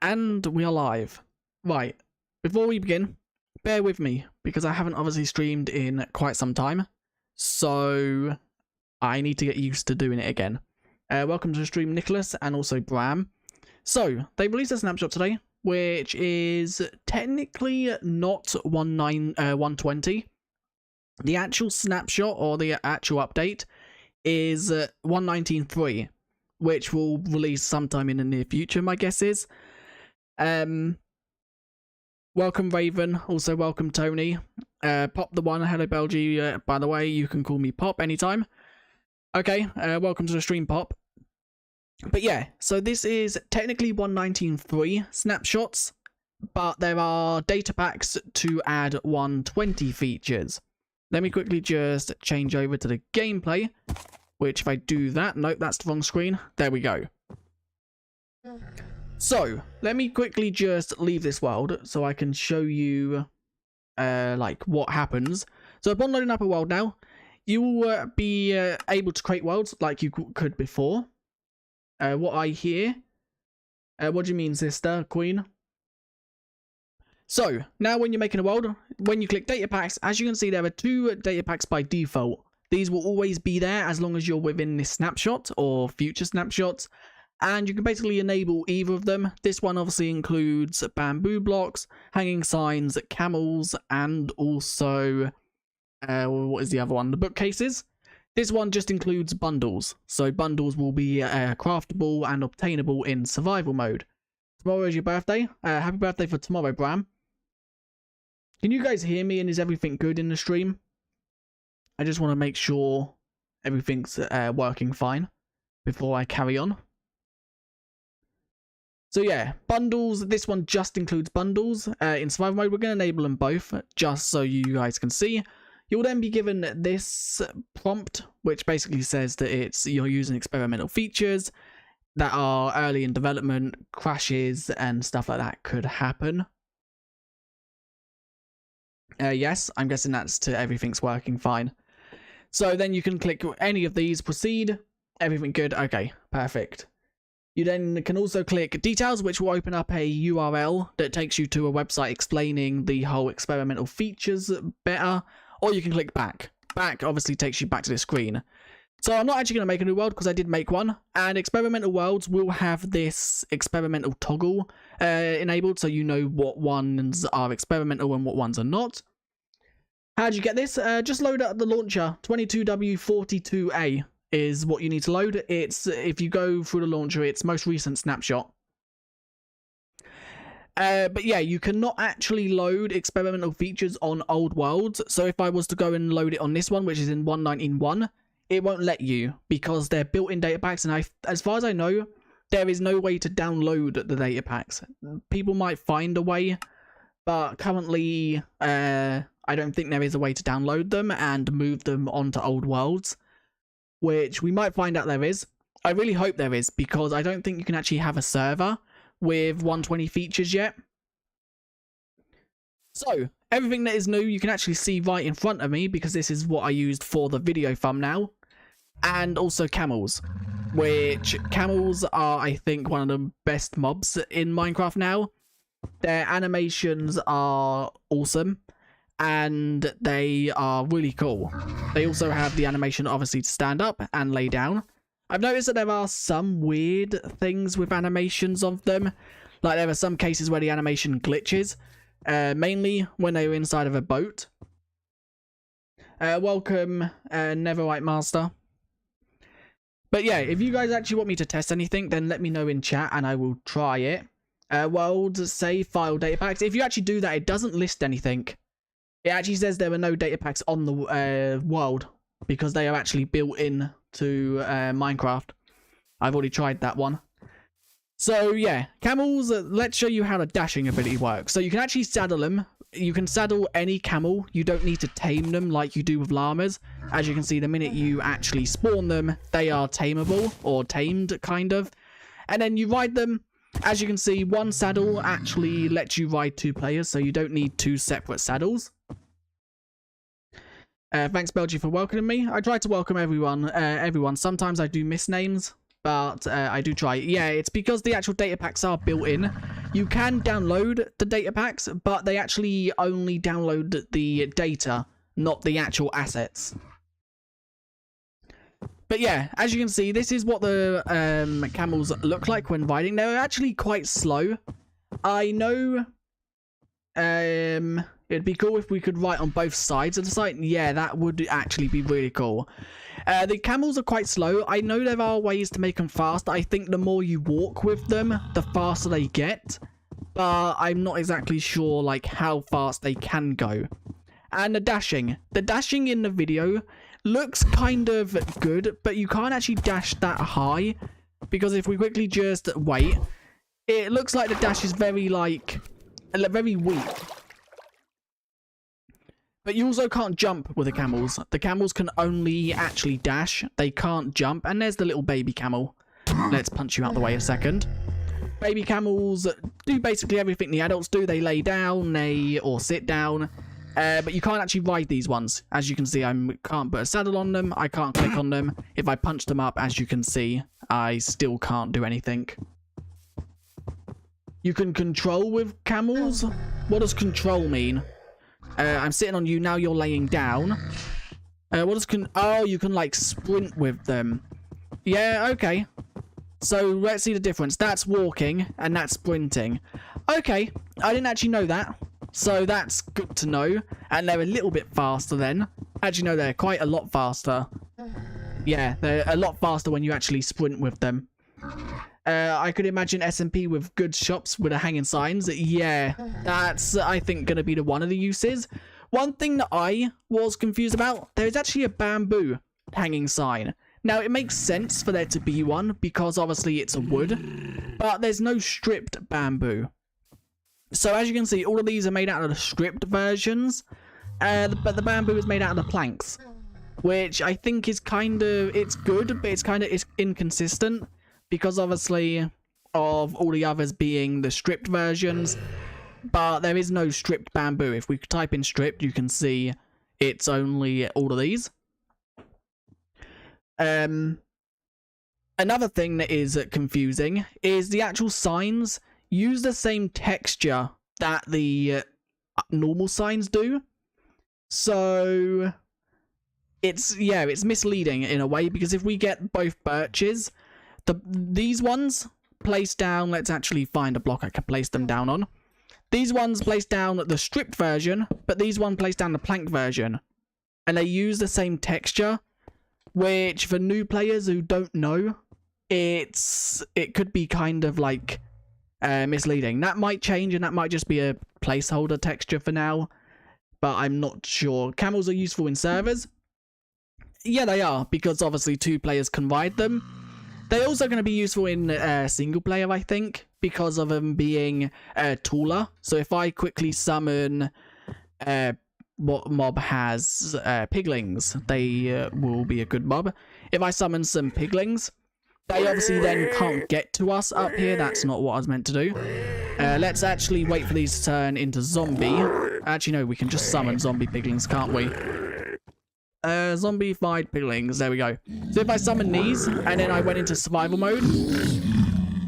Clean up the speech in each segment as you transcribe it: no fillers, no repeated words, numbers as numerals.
And we are live. Right, before we begin, bear with me, because I haven't obviously streamed in quite some time, so I need to get used to doing it again. Welcome to the stream, Nicholas, and also Bram. So, they released a snapshot today, which is technically not 120. The actual snapshot, or the actual update, is 119.3, which will release sometime in the near future, my guess is. Welcome Raven, also welcome Tony. Pop the one, hello Belgie, by the way, you can call me Pop anytime. Okay, welcome to the stream, Pop. But yeah, so this is technically 119.3 snapshots, but there are data packs to add 120 features. Let me quickly just change over to the gameplay, which if I do that, nope, that's the wrong screen. There we go. So, let me quickly just leave this world so I can show you like what happens. So upon loading up a world now, you will be able to create worlds like you could before. What I hear. What do you mean, sister, queen? So, now when you're making a world, when you click data packs, as you can see there are two data packs by default. These will always be there as long as you're within this snapshot or future snapshots. And you can basically enable either of them. This one obviously includes bamboo blocks, hanging signs, camels, and also, what is the other one? The bookcases. This one just includes bundles. So bundles will be craftable and obtainable in survival mode. Tomorrow is your birthday. Happy birthday for tomorrow, Bram. Can you guys hear me and is everything good in the stream? I just want to make sure everything's working fine before I carry on. So yeah, bundles, this one just includes bundles. In survival mode, we're going to enable them both, just so you guys can see. You'll then be given this prompt, which basically says that you're using experimental features that are early in development, crashes and stuff like that could happen. Yes, I'm guessing that's to everything's working fine. So then you can click any of these, proceed, everything good, okay, perfect. You then can also click details, which will open up a URL that takes you to a website explaining the whole experimental features better, or you can click back. Back obviously takes you back to the screen. So I'm not actually going to make a new world because I did make one, and experimental worlds will have this experimental toggle enabled, so you know what ones are experimental and what ones are not. How do you get this? Just load up the launcher, 22W42A. Is what you need to load. It's, if you go through the launcher, it's most recent snapshot. But yeah, you cannot actually load experimental features on old worlds. So if I was to go and load it on this one, which is in 119.1, it won't let you because they're built-in data packs. And as far as I know, there is no way to download the data packs. People might find a way, but currently, I don't think there is a way to download them and move them onto old worlds. Which we might find out there is. I really hope there is, because I don't think you can actually have a server with 120 features yet. So, everything that is new you can actually see right in front of me, because this is what I used for the video thumbnail. And also camels, which camels are, I think, one of the best mobs in Minecraft now. Their animations are awesome. And they are really cool. They also have the animation obviously to stand up and lay down. I've noticed that there are some weird things with animations of them. Like there are some cases where the animation glitches. Mainly when they were inside of a boat. Welcome, Neverite Master. But yeah, if you guys actually want me to test anything, then let me know in chat and I will try it. World, save, file, data packs. If you actually do that, it doesn't list anything. It actually says there are no data packs on the world because they are actually built in to Minecraft. I've already tried that one. So yeah, camels, let's show you how the dashing ability works. So you can actually saddle them. You can saddle any camel. You don't need to tame them like you do with llamas. As you can see, the minute you actually spawn them, they are tameable or tamed kind of. And then you ride them. As you can see, one saddle actually lets you ride two players, so you don't need two separate saddles. Thanks, Belgie, for welcoming me. I try to welcome everyone. Sometimes I do miss names, but I do try. Yeah, it's because the actual data packs are built in. You can download the data packs, but they actually only download the data, not the actual assets. But yeah, as you can see, this is what the camels look like when riding. They're actually quite slow. I know it'd be cool if we could ride on both sides of the site. Yeah, that would actually be really cool. The camels are quite slow. I know there are ways to make them fast. I think the more you walk with them, the faster they get. But I'm not exactly sure like how fast they can go. And the dashing. The dashing in the video looks kind of good, but you can't actually dash that high. Because if we quickly just wait, it looks like the dash is very weak. But you also can't jump with the camels. The camels can only actually dash. They can't jump. And there's the little baby camel. Let's punch you out the way a second. Baby camels do basically everything the adults do. They lay down, or sit down. But you can't actually ride these ones. As you can see, I can't put a saddle on them. I can't click on them. If I punch them up, as you can see, I still can't do anything. You can control with camels. What does control mean? I'm sitting on you, now you're laying down. What does oh, you can like sprint with them. Yeah, okay. So let's see the difference. That's walking and that's sprinting. Okay, I didn't actually know that. So that's good to know. And they're a little bit faster then. As you know, they're quite a lot faster. Yeah, they're a lot faster when you actually sprint with them. I could imagine SMP with good shops with a hanging signs. Yeah, that's, I think, going to be one of the uses. One thing that I was confused about, there's actually a bamboo hanging sign. Now, it makes sense for there to be one, because obviously it's a wood, but there's no stripped bamboo. So as you can see, all of these are made out of the stripped versions, but the bamboo is made out of the planks, which I think is kind of, it's good, but it's inconsistent. Because obviously of all the others being the stripped versions, but there is no stripped bamboo. If we type in stripped, you can see it's only all of these. Another thing that is confusing is the actual signs use the same texture that the normal signs do. So it's misleading in a way, because if we get both birches, these ones placed down, let's actually find a block I can place them down on. These ones placed down the stripped version, but these ones placed down the plank version. And they use the same texture, which for new players who don't know, it could be kind of like misleading. That might change, and that might just be a placeholder texture for now, but I'm not sure. Camels are useful in servers. Yeah, they are, because obviously 2 players can ride them. They're also going to be useful in single player, I think, because of them being taller. So if I quickly summon what mob has piglings, they will be a good mob. If I summon some piglings, they obviously then can't get to us up here. That's not what I was meant to do. Let's actually wait for these to turn into zombie. Actually, no, we can just summon zombie piglings, can't we? Zombified piglings, there we go. So if I summon these, and then I went into survival mode,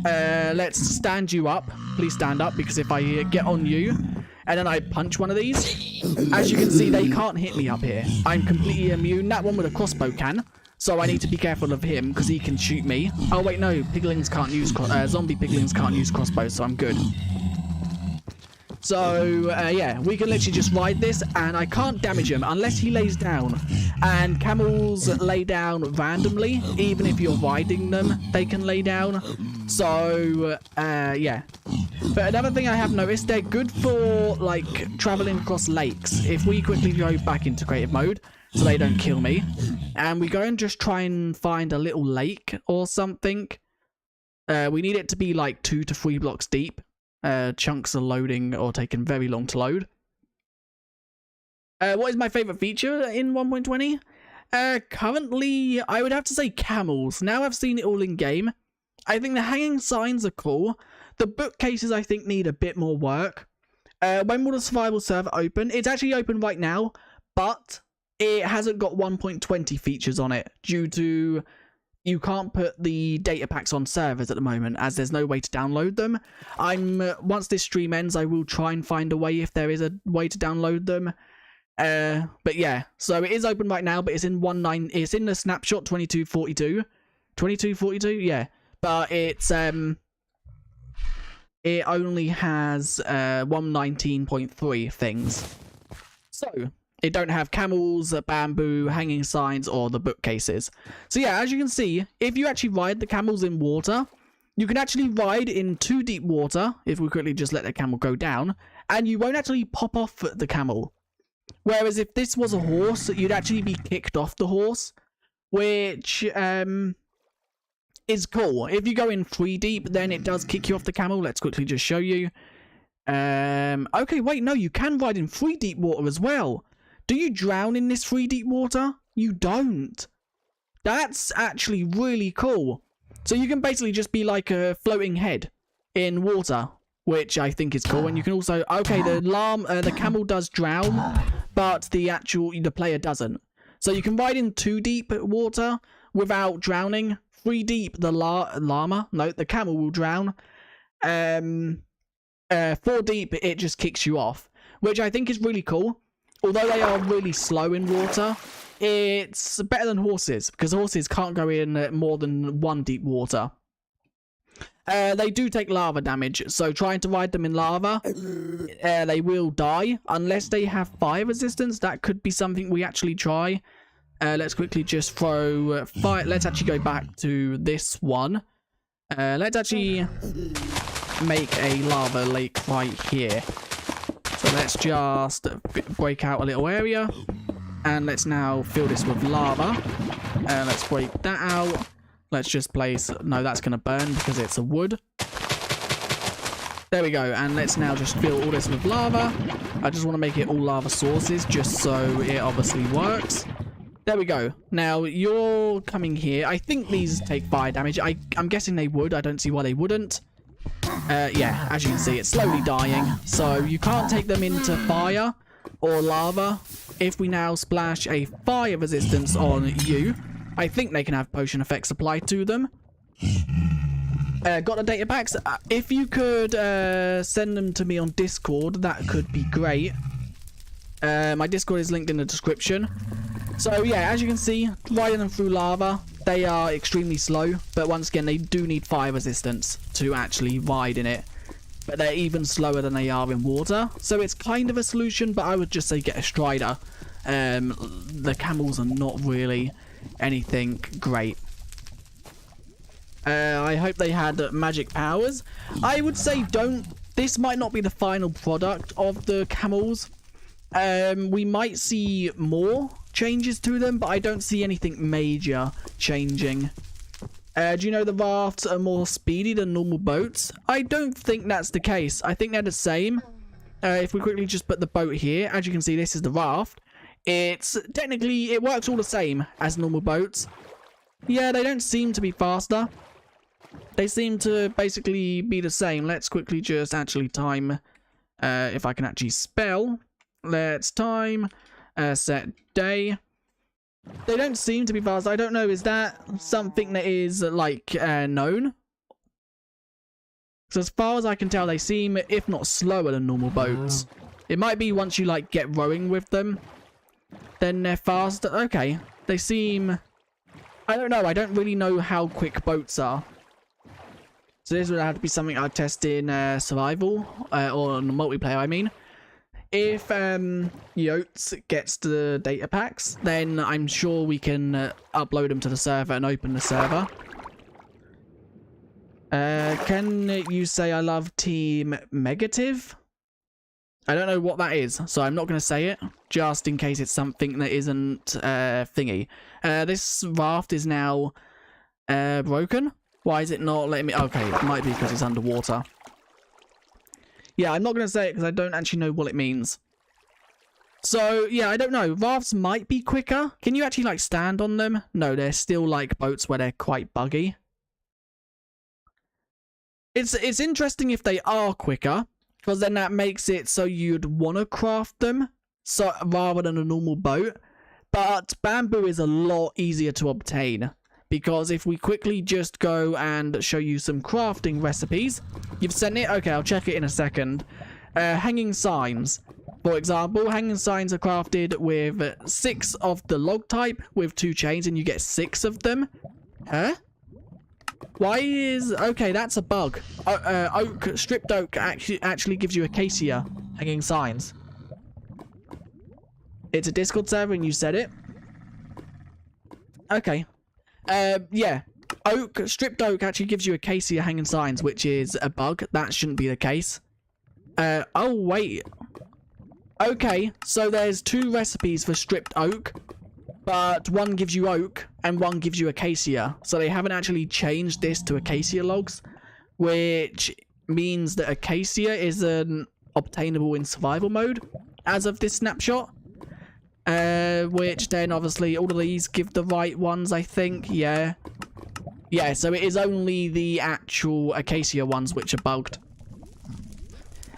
let's stand you up. Please stand up, because if I get on you, and then I punch one of these, as you can see, they can't hit me up here. I'm completely immune. That one with a crossbow can, so I need to be careful of him, because he can shoot me. Oh wait, no, piglings can't use, zombie piglings can't use crossbows, so I'm good. So, yeah, we can literally just ride this, and I can't damage him unless he lays down. And camels lay down randomly, even if you're riding them, they can lay down. So, yeah. But another thing I have noticed, they're good for, like, traveling across lakes. If we quickly go back into creative mode, so they don't kill me, and we go and just try and find a little lake or something, we need it to be, like, 2 to 3 blocks deep. Chunks are loading or taking very long to load. What is my favorite feature in 1.20? Currently, I would have to say camels. Now I've seen it all in game. I think the hanging signs are cool. The bookcases, I think, need a bit more work. When will the survival server open? It's actually open right now, but it hasn't got 1.20 features on it due to you can't put the data packs on servers at the moment, as there's no way to download them. Once this stream ends, I will try and find a way if there is a way to download them. But yeah, so it is open right now, but it's in it's in the snapshot 2242. 2242, yeah. But it's it only has 119.3 things. So it don't have camels, bamboo, hanging signs, or the bookcases. So yeah, as you can see, if you actually ride the camels in water, you can actually ride in 2 deep water, if we quickly just let the camel go down, and you won't actually pop off the camel. Whereas if this was a horse, you'd actually be kicked off the horse, which is cool. If you go in 3 deep, then it does kick you off the camel. Let's quickly just show you. Okay, wait, no, you can ride in 3 deep water as well. Do you drown in this 3 deep water? You don't. That's actually really cool. So you can basically just be like a floating head in water, which I think is cool. And you can also, okay, the camel does drown, but the player doesn't. So you can ride in 2 deep water without drowning. 3 deep, the camel will drown. 4 deep, it just kicks you off, which I think is really cool. Although they are really slow in water, it's better than horses, because horses can't go in more than 1 deep water. They do take lava damage, so trying to ride them in lava, they will die. Unless they have fire resistance, that could be something we actually try. Let's quickly just throw fire. Let's actually go back to this one. Let's actually make a lava lake right here. So let's just break out a little area, and let's now fill this with lava. Let's break that out. Let's just place, no, that's going to burn because it's a wood. There we go, and let's now just fill all this with lava. I just want to make it all lava sources, just so it obviously works. There we go. Now, you're coming here. I think these take fire damage. I'm guessing they would. I don't see why they wouldn't. Yeah, as you can see, it's slowly dying. So you can't take them into fire or lava. If we now splash a fire resistance on you, I think they can have potion effects applied to them. Got the data packs. If you could send them to me on Discord, that could be great. My Discord is linked in the description. So yeah, as you can see, riding them through lava, they are extremely slow, but once again, they do need fire resistance to actually ride in it. But they're even slower than they are in water, so it's kind of a solution, but I would just say get a Strider. The camels are not really anything great. I hope they had magic powers. I would say this might not be the final product of the camels. We might see more changes to them, but I don't see anything major changing. Do you know the rafts are more speedy than normal boats? I don't think that's the case. I think they're the same. If we quickly just put the boat here, as you can see, this is the raft. It's technically, it works all the same as normal boats. Yeah, they don't seem to be faster. They seem to basically be the same. Let's quickly just actually time, if I can actually spell. Let's time, set day. They don't seem to be fast. I don't know, is that something that is like known? So as far as I can tell, they seem, if not slower than normal boats. It might be once you like get rowing with them, then they're faster. Okay, they seem, I don't know, I don't really know how quick boats are. So this would have to be something I'd test in survival, or on multiplayer, I mean. If Yotes gets the data packs, then I'm sure we can upload them to the server and open the server. Can you say I love Team Megative? I don't know what that is, so I'm not going to say it, just in case it's something that isn't thingy. This raft is now broken. Why is it not letting me? Okay, it might be because it's underwater. Yeah, I'm not going to say it because I don't actually know what it means. So, yeah, I don't know. Rafts might be quicker. Can you actually, like, stand on them? No, they're still, like, boats where they're quite buggy. It's interesting if they are quicker, because then that makes it so you'd want to craft them, rather than a normal boat. But bamboo is a lot easier to obtain. because if we quickly just go and show you some crafting recipes. You've sent it? Okay, I'll check it in a second. Hanging signs. For example, hanging signs are crafted with 6 of the log type with 2 chains, and you get 6 of them. Huh? Why is... Okay, that's a bug. Stripped oak actually gives you acacia hanging signs. It's a Discord server and you said it. Okay. Yeah. Stripped oak actually gives you acacia hanging signs, which is a bug. That shouldn't be the case. Oh, wait. Okay, so there's 2 recipes for stripped oak, but one gives you oak and one gives you acacia. So they haven't actually changed this to acacia logs, which means that acacia isn't obtainable in survival mode as of this snapshot. Which then obviously all of these give the right ones, I think. Yeah. Yeah, so it is only the actual acacia ones which are bugged.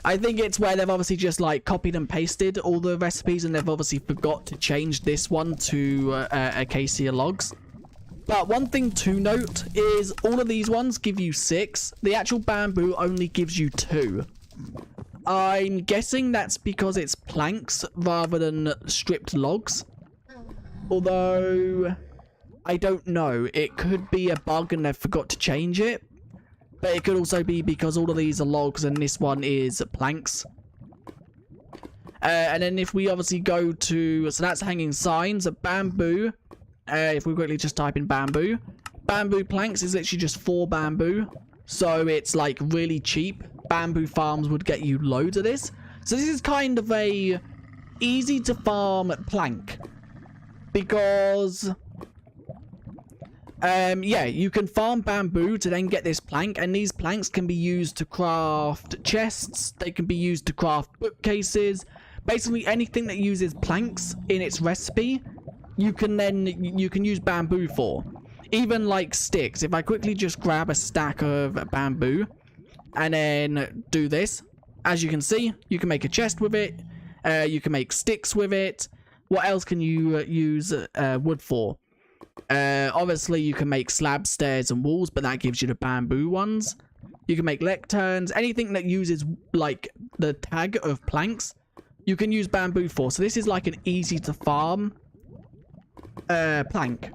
I think it's where they've obviously just like copied and pasted all the recipes, and they've obviously forgot to change this one to acacia logs. But one thing to note is all of these ones give you 6. The actual bamboo only gives you 2. I'm guessing that's because it's planks rather than stripped logs. Although, I don't know. It could be a bug and they've forgot to change it. But it could also be because all of these are logs and this one is planks. And then if we obviously go to... So that's hanging signs. Bamboo. If we quickly just type in bamboo. Bamboo planks is literally just 4 bamboo. So it's like really cheap. Bamboo farms would get you loads of this. So this is kind of a easy to farm plank. Because... yeah, you can farm bamboo to then get this plank, and these planks can be used to craft chests, they can be used to craft bookcases, basically anything that uses planks in its recipe, you can use bamboo for. Even like sticks. If I quickly just grab a stack of bamboo, and then do this, as you can see, you can make a chest with it, you can make sticks with it. What else can you use wood for? Obviously you can make slabs, stairs and walls, but that gives you the bamboo ones. You can make lecterns, anything that uses like the tag of planks, you can use bamboo for. So this is like an easy to farm plank,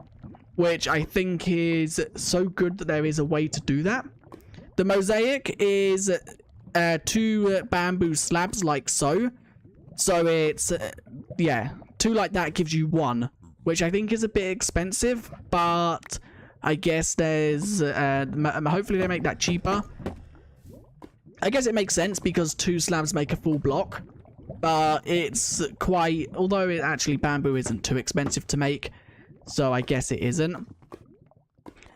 which I think is so good that there is a way to do that. The mosaic is 2 bamboo slabs like so. So it's yeah, 2 like that gives you 1. Which I think is a bit expensive, but I guess there's... hopefully they make that cheaper. I guess it makes sense because 2 slabs make a full block. But it's quite... Although it actually bamboo isn't too expensive to make, so I guess it isn't.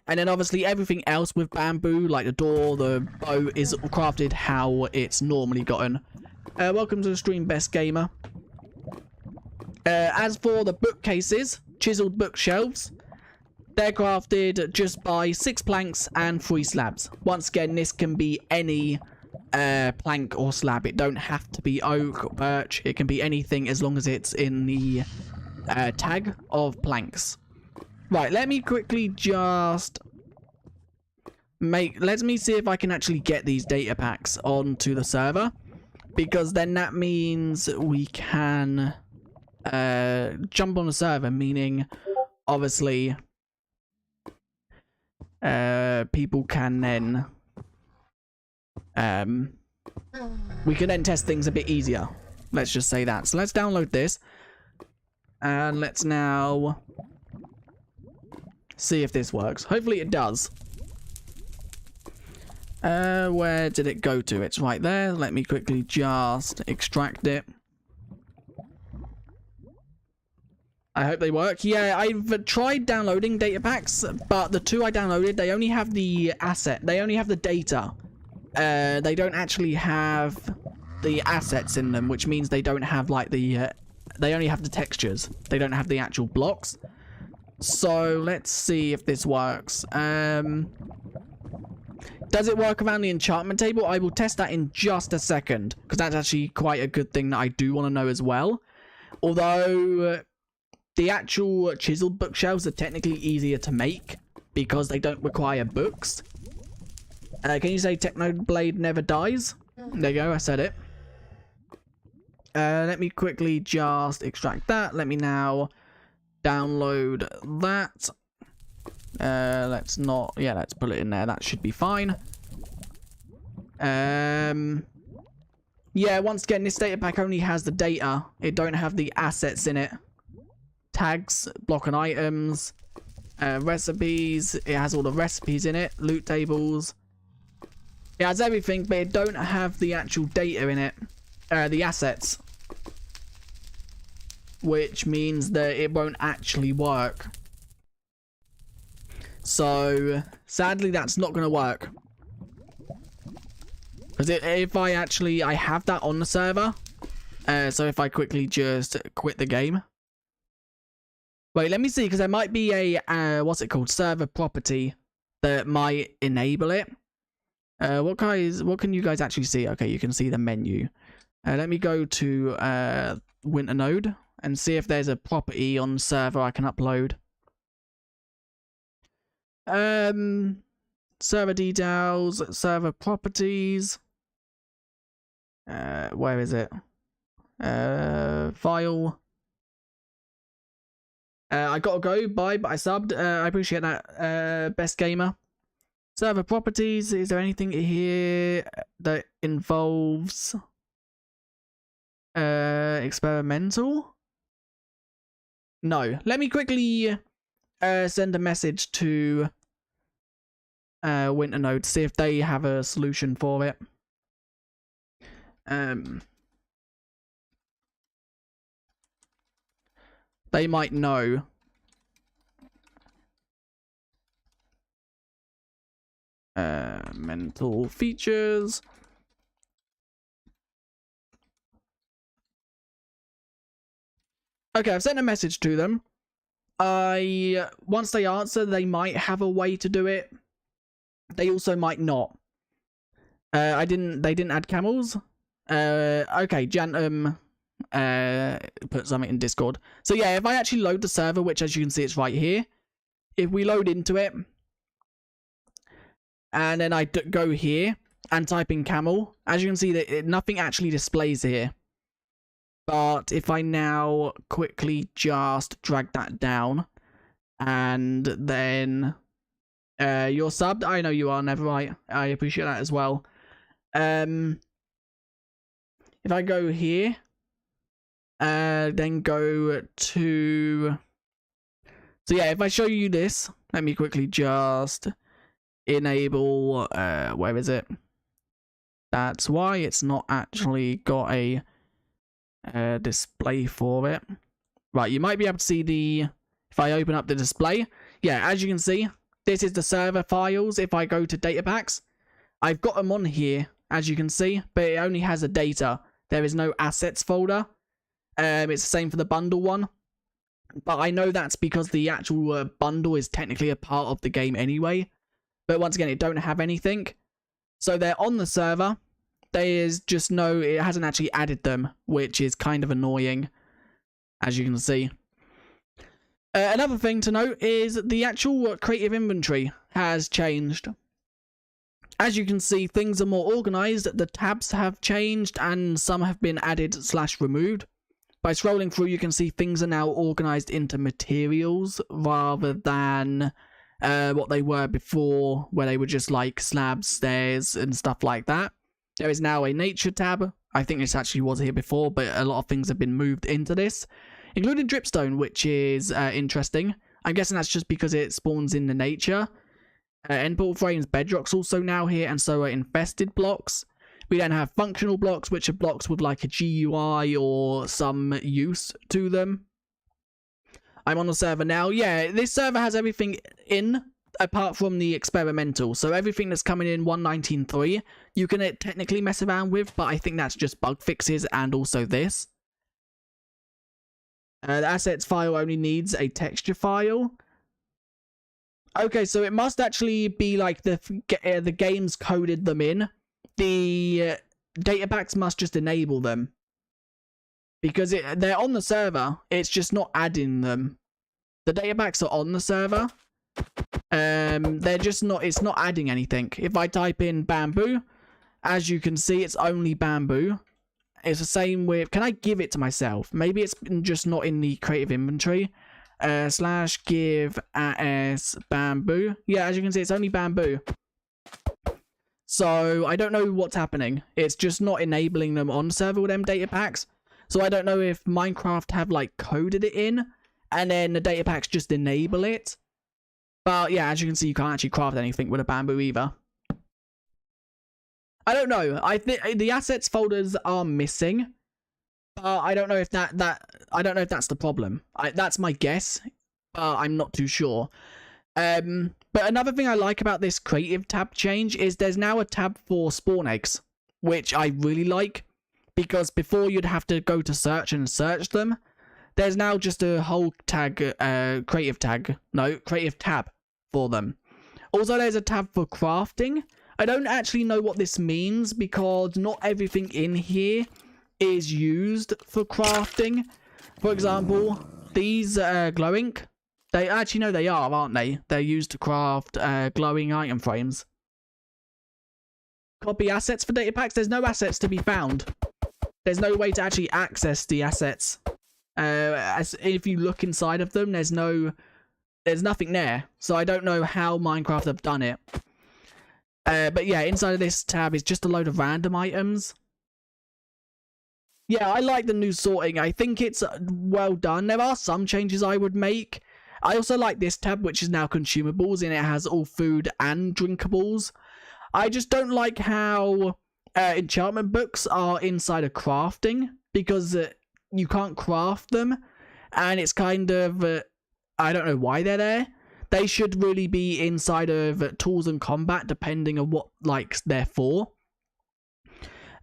And then obviously everything else with bamboo, like the door, the bow, is crafted how it's normally gotten. Welcome to the stream, Best Gamer. As for the bookcases, chiseled bookshelves, they're crafted just by 6 planks and 3 slabs. Once again, this can be any plank or slab. It don't have to be oak or birch. It can be anything as long as it's in the tag of planks. Right, let me quickly just let me see if I can actually get these data packs onto the server, because then that means we can... jump on the server, meaning obviously people can then we can then test things a bit easier. Let's just say that. So let's download this and let's now see if this works. Hopefully it does. Where did it go to? It's right there. Let me quickly just extract it. I hope they work. Yeah, I've tried downloading data packs, but the 2 I downloaded, they only have the asset. They only have the data. They don't actually have the assets in them, which means they don't have like the... they only have the textures. They don't have the actual blocks. So let's see if this works. Does it work around the enchantment table? I will test that in just a second, because that's actually quite a good thing that I do want to know as well. Although... the actual chiseled bookshelves are technically easier to make because they don't require books. Can you say Technoblade never dies? There you go, I said it. Let me quickly just extract that. Let me now download that. Let's put it in there. That should be fine. Yeah, once again, this data pack only has the data. It don't have the assets in it. Tags, block and items, recipes. It has all the recipes in it. Loot tables. It has everything, but it don't have the actual data in it. The assets. Which means that it won't actually work. So, sadly, that's not going to work. Because if I have that on the server. So if I quickly just quit the game. Wait, let me see, because there might be a, what's it called? Server property that might enable it. What can you guys actually see? Okay, you can see the menu. Let me go to Winter Node and see if there's a property on the server I can upload. Server details, server properties. Where is it? File. I gotta go. Bye, but I subbed. I appreciate that, Best Gamer. Server properties. Is there anything here that involves experimental? No. Let me quickly send a message to Winter Node to see if they have a solution for it. They might know. Mental features. Okay, I've sent a message to them. Once they answer, they might have a way to do it. They also might not. They didn't add camels. Okay, Jantum put something in Discord. So yeah, if I actually load the server, which as you can see it's right here, if we load into it and then I go here and type in camel, as you can see that nothing actually displays here. But if I now quickly just drag that down and then you're subbed, I know you are, Neverite. I appreciate that as well. If I go here, then go to... So yeah, if I show you this, let me quickly just enable... where is it? That's why it's not actually got a display for it. Right, you might be able to see the... If I open up the display, yeah, as you can see, this is the server files. If I go to data packs, I've got them on here, as you can see, but it only has a data. There is no assets folder. It's the same for the bundle one. But I know that's because the actual bundle is technically a part of the game anyway. But once again, it don't have anything. So they're on the server. There's just no... It hasn't actually added them, which is kind of annoying, as you can see. Another thing to note is the actual creative inventory has changed. As you can see, things are more organized. The tabs have changed and some have been added / removed. By scrolling through, you can see things are now organized into materials rather than what they were before, where they were just like slabs, stairs, and stuff like that. There is now a nature tab. I think this actually was here before, but a lot of things have been moved into this, including dripstone, which is interesting. I'm guessing that's just because it spawns in the nature. Endportal frames, bedrock's also now here, and so are infested blocks. We then have functional blocks, which are blocks with like a GUI or some use to them. I'm on the server now. Yeah, this server has everything in, apart from the experimental. So everything that's coming in 1.19.3, you can technically mess around with, but I think that's just bug fixes and also this. The assets file only needs a texture file. Okay, so it must actually be like the game's coded them in. The data packs must just enable them. Because they're on the server, it's just not adding them. The data packs are on the server, They're just not, it's not adding anything. If I type in bamboo, as you can see, it's only bamboo. It's the same with, can I give it to myself? Maybe it's just not in the creative inventory. Slash give as bamboo. Yeah, as you can see, it's only bamboo. So I don't know what's happening. It's just not enabling them on server with them data packs. So I don't know if Minecraft have like coded it in and then the data packs just enable it. But yeah, as you can see, you can't actually craft anything with a bamboo either. I don't know. I think the assets folders are missing. I don't know if I don't know if that's the problem. That's my guess. I'm not too sure. But another thing I like about this creative tab change is there's now a tab for spawn eggs, which I really like, because before you'd have to go to search and search them. There's now just a whole tag, creative tab for them. Also, there's a tab for crafting. I don't actually know what this means because not everything in here is used for crafting. For example, these glow ink, they actually know they are, aren't they? They're used to craft glowing item frames. Copy assets for data packs. There's no assets to be found. There's no way to actually access the assets. As if you look inside of them, there's nothing there. So I don't know how Minecraft have done it. But yeah, inside of this tab is just a load of random items. Yeah, I like the new sorting. I think it's well done. There are some changes I would make. I also like this tab, which is now consumables, and it has all food and drinkables. I just don't like how enchantment books are inside of crafting, because you can't craft them, and it's kind of I don't know why they're there. They should really be inside of tools and combat, depending on what they're for.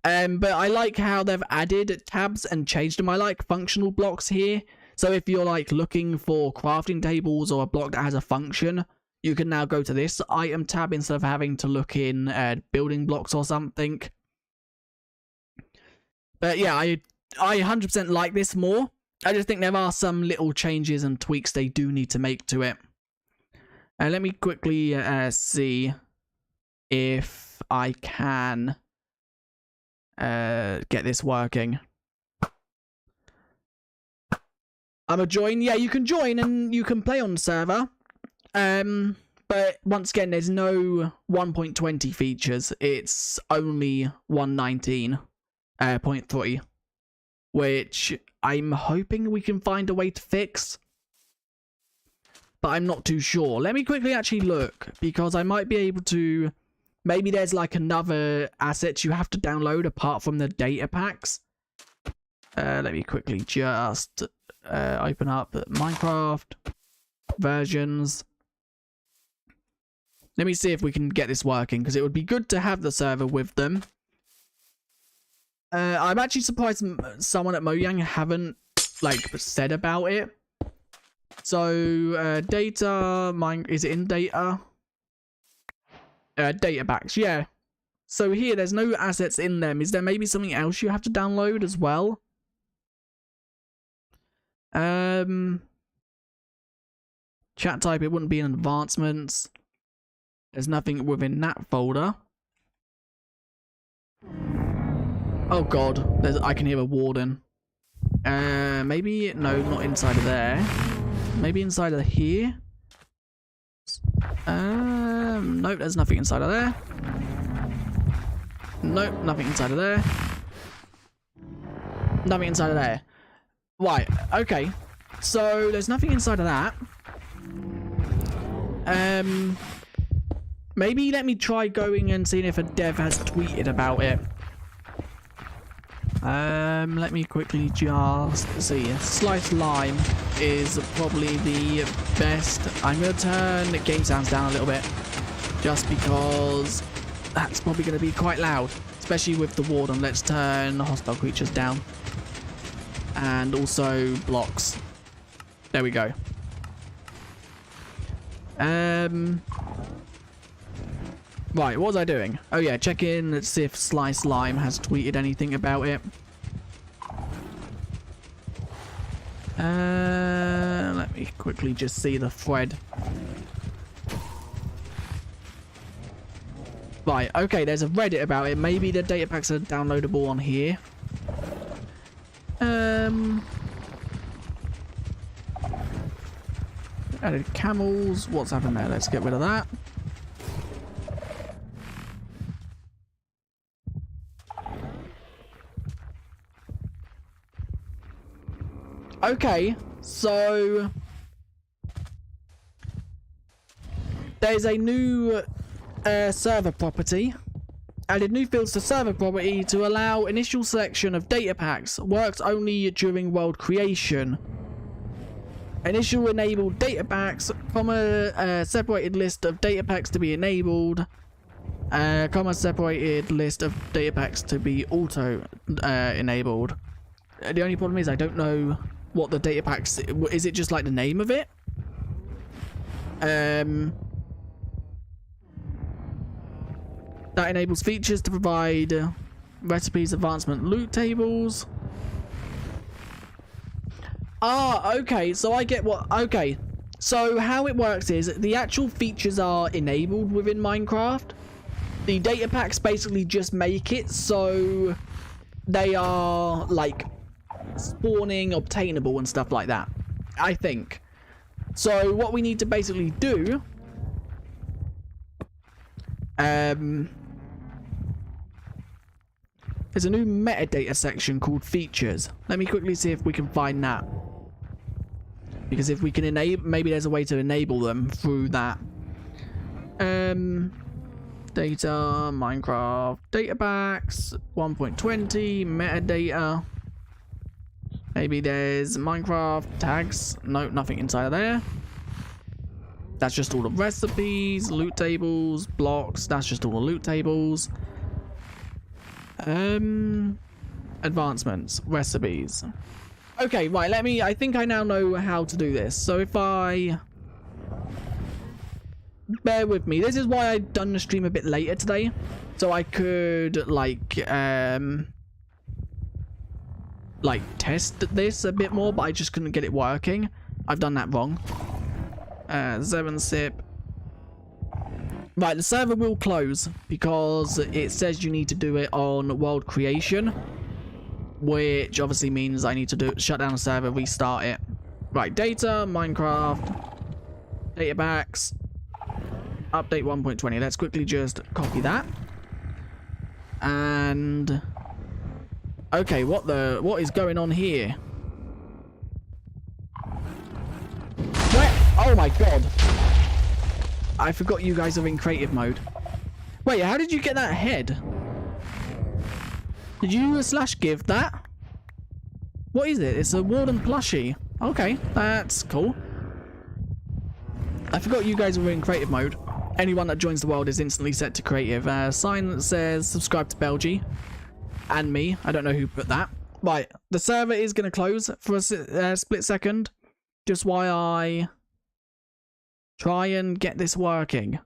But I like how they've added tabs and changed them. I like functional blocks here. So if you're looking for crafting tables or a block that has a function, you can now go to this item tab instead of having to look in building blocks or something. But yeah, I 100% like this more. I just think there are some little changes and tweaks they do need to make to it. Let me quickly see if I can get this working. I'm a join. Yeah, you can join and you can play on the server. But once again, there's no 1.20 features. It's only 119.3, which I'm hoping we can find a way to fix. But I'm not too sure. Let me quickly actually look, because I might be able to. Maybe there's another asset you have to download apart from the data packs. Let me quickly just open up Minecraft versions. Let me see if we can get this working, because it would be good to have the server with them. I'm actually surprised someone at Mojang haven't said about it. So data, is it in data? Data packs, yeah. So here, there's no assets in them. Is there maybe something else you have to download as well? Chat type, it wouldn't be in advancements. There's nothing within that folder. Oh god, I can hear a warden. Maybe, no, not inside of there. Maybe inside of here? Nope, there's nothing inside of there. Nope, nothing inside of there. Nothing inside of there. Right, okay. So, there's nothing inside of that. Maybe let me try going and seeing if a dev has tweeted about it. Let me quickly just see. Sliced lime is probably the best. I'm going to turn the game sounds down a little bit, just because that's probably going to be quite loud, especially with the warden. Let's turn hostile creatures down, and also blocks. There we go. Right, what was I doing? Oh yeah, check in. Let's see if Sliced Lime has tweeted anything about it. Let me quickly just see the thread. Right, okay, there's a Reddit about it. Maybe the data packs are downloadable on here. Added camels. What's happened there? Let's get rid of that. Okay, so there's a new server property. Added new fields to server property to allow initial selection of data packs. Works only during world creation. Initial enabled data packs, separated list of data packs to be enabled, separated list of data packs to be auto enabled. The only problem is I don't know what the data packs is. It just like the name of it? That enables features to provide recipes, advancement, loot tables. Ah, okay, so I get what... Okay, so how it works is the actual features are enabled within Minecraft. The data packs basically just make it so they are, like, spawning, obtainable and stuff like that, I think. So what we need to basically do... there's a new metadata section called features. Let me quickly see if we can find that. Because if we can enable, maybe there's a way to enable them through that. Data, Minecraft, data packs, 1.20, metadata. Maybe there's Minecraft tags. No, nothing inside of there. That's just all the recipes, loot tables, blocks. That's just all the loot tables. Advancements, recipes. Okay, right, I think I now know how to do this. So if I... Bear with me. This is why I've done the stream a bit later today. So I could, like test this a bit more, but I just couldn't get it working. I've done that wrong. 7-sip. Right, the server will close because it says you need to do it on world creation, which obviously means I need to shut down the server, restart it. Right, data, Minecraft, data packs, update 1.20. Let's quickly just copy that. And okay, what is going on here? Where? Oh my god. I forgot you guys are in creative mode. Wait, how did you get that head? Did you /give that? What is it? It's a Warden plushie. Okay, that's cool. I forgot you guys were in creative mode. Anyone that joins the world is instantly set to creative. Sign that says subscribe to Belgie. And me. I don't know who put that. Right, the server is going to close for a split second. Just while I... try and get this working.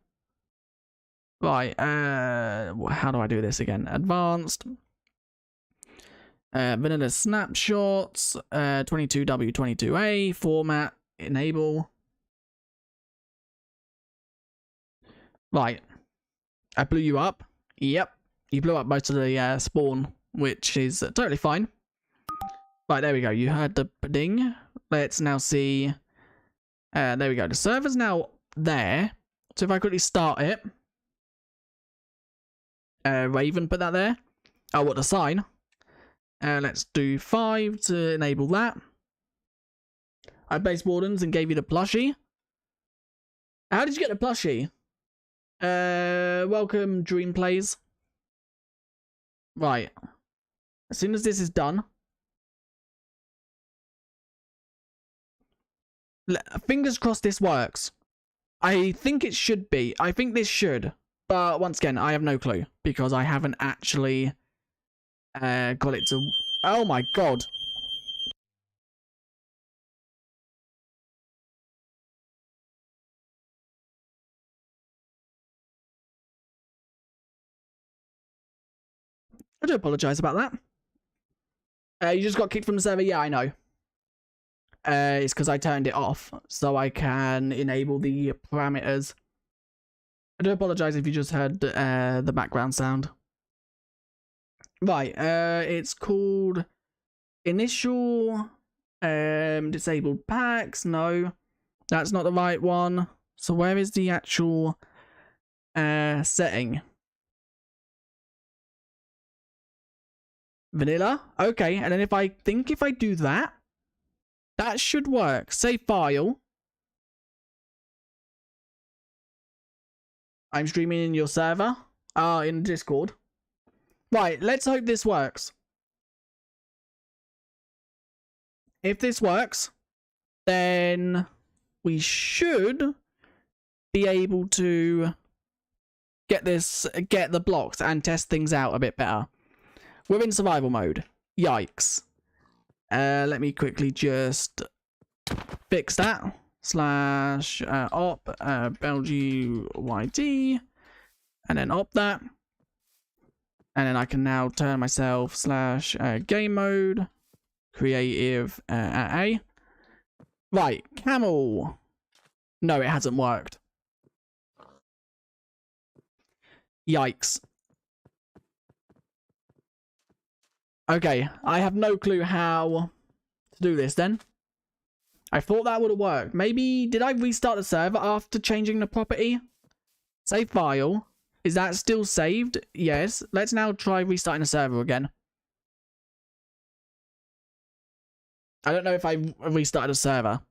Right, how do I do this again? Advanced. Vanilla snapshots. 22W22A. Format. Enable. Right. I blew you up. Yep. You blew up most of the spawn, which is totally fine. Right, there we go. You heard the ding. Let's now see... there we go. The server's now there. So if I quickly start it. Raven, put that there. Oh, what, the sign? Let's do 5 to enable that. I based Wardens and gave you the plushie. How did you get the plushie? Welcome, Dream Plays. Right. As soon as this is done. Fingers crossed this works. I think it should be. I think this should. But once again, I have no clue. Because I haven't actually got it to... Oh my god. I do apologise about that. You just got kicked from the server? Yeah, I know. It's because I turned it off. So I can enable the parameters. I do apologize if you just heard the background sound. Right, it's called initial disabled packs. No, that's not the right one. So where is the actual setting? Vanilla? Okay, and then if I do that, that should work. Save file. I'm streaming in your server. In Discord. Right, let's hope this works. If this works, then we should be able to get the blocks and test things out a bit better. We're in survival mode. Yikes. Let me quickly just fix that. Slash op belgyd, and then op that. And then I can now turn myself slash game mode, creative at A. Right, camel. No, it hasn't worked. Yikes. Okay, I have no clue how to do this then. I thought that would have worked. Maybe, did I restart the server after changing the property? Save file. Is that still saved? Yes. Let's now try restarting the server again. I don't know if I restarted the server.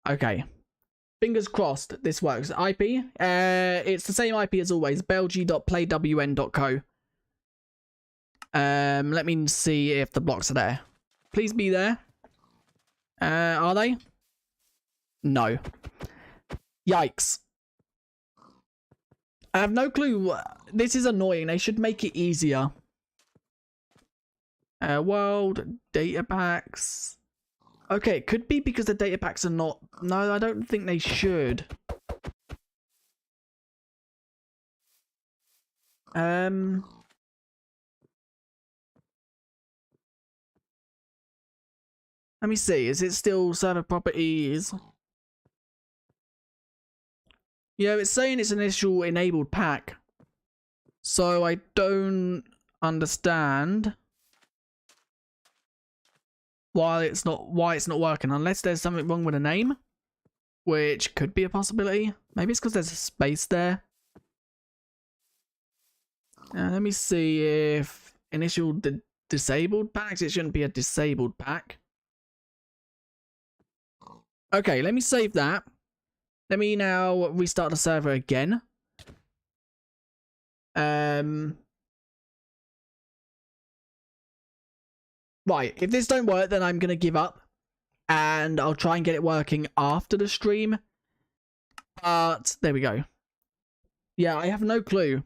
Okay. Fingers crossed this works. IP? It's the same IP as always. belg.playwn.co. Let me see if the blocks are there. Please be there. Are they? No. Yikes. I have no clue. This is annoying. They should make it easier. World, data packs. Okay, it could be because the data packs are not... No, I don't think they should. Let me see. Is it still server properties? Yeah, it's saying it's initial enabled pack. So I don't understand why it's not working, unless there's something wrong with the name, which could be a possibility. Maybe it's because there's a space there. Let me see if initial disabled packs. It shouldn't be a disabled pack. Okay, let me save that. Let me now restart the server again. Right, if this don't work, then I'm going to give up. And I'll try and get it working after the stream. But, there we go. Yeah, I have no clue.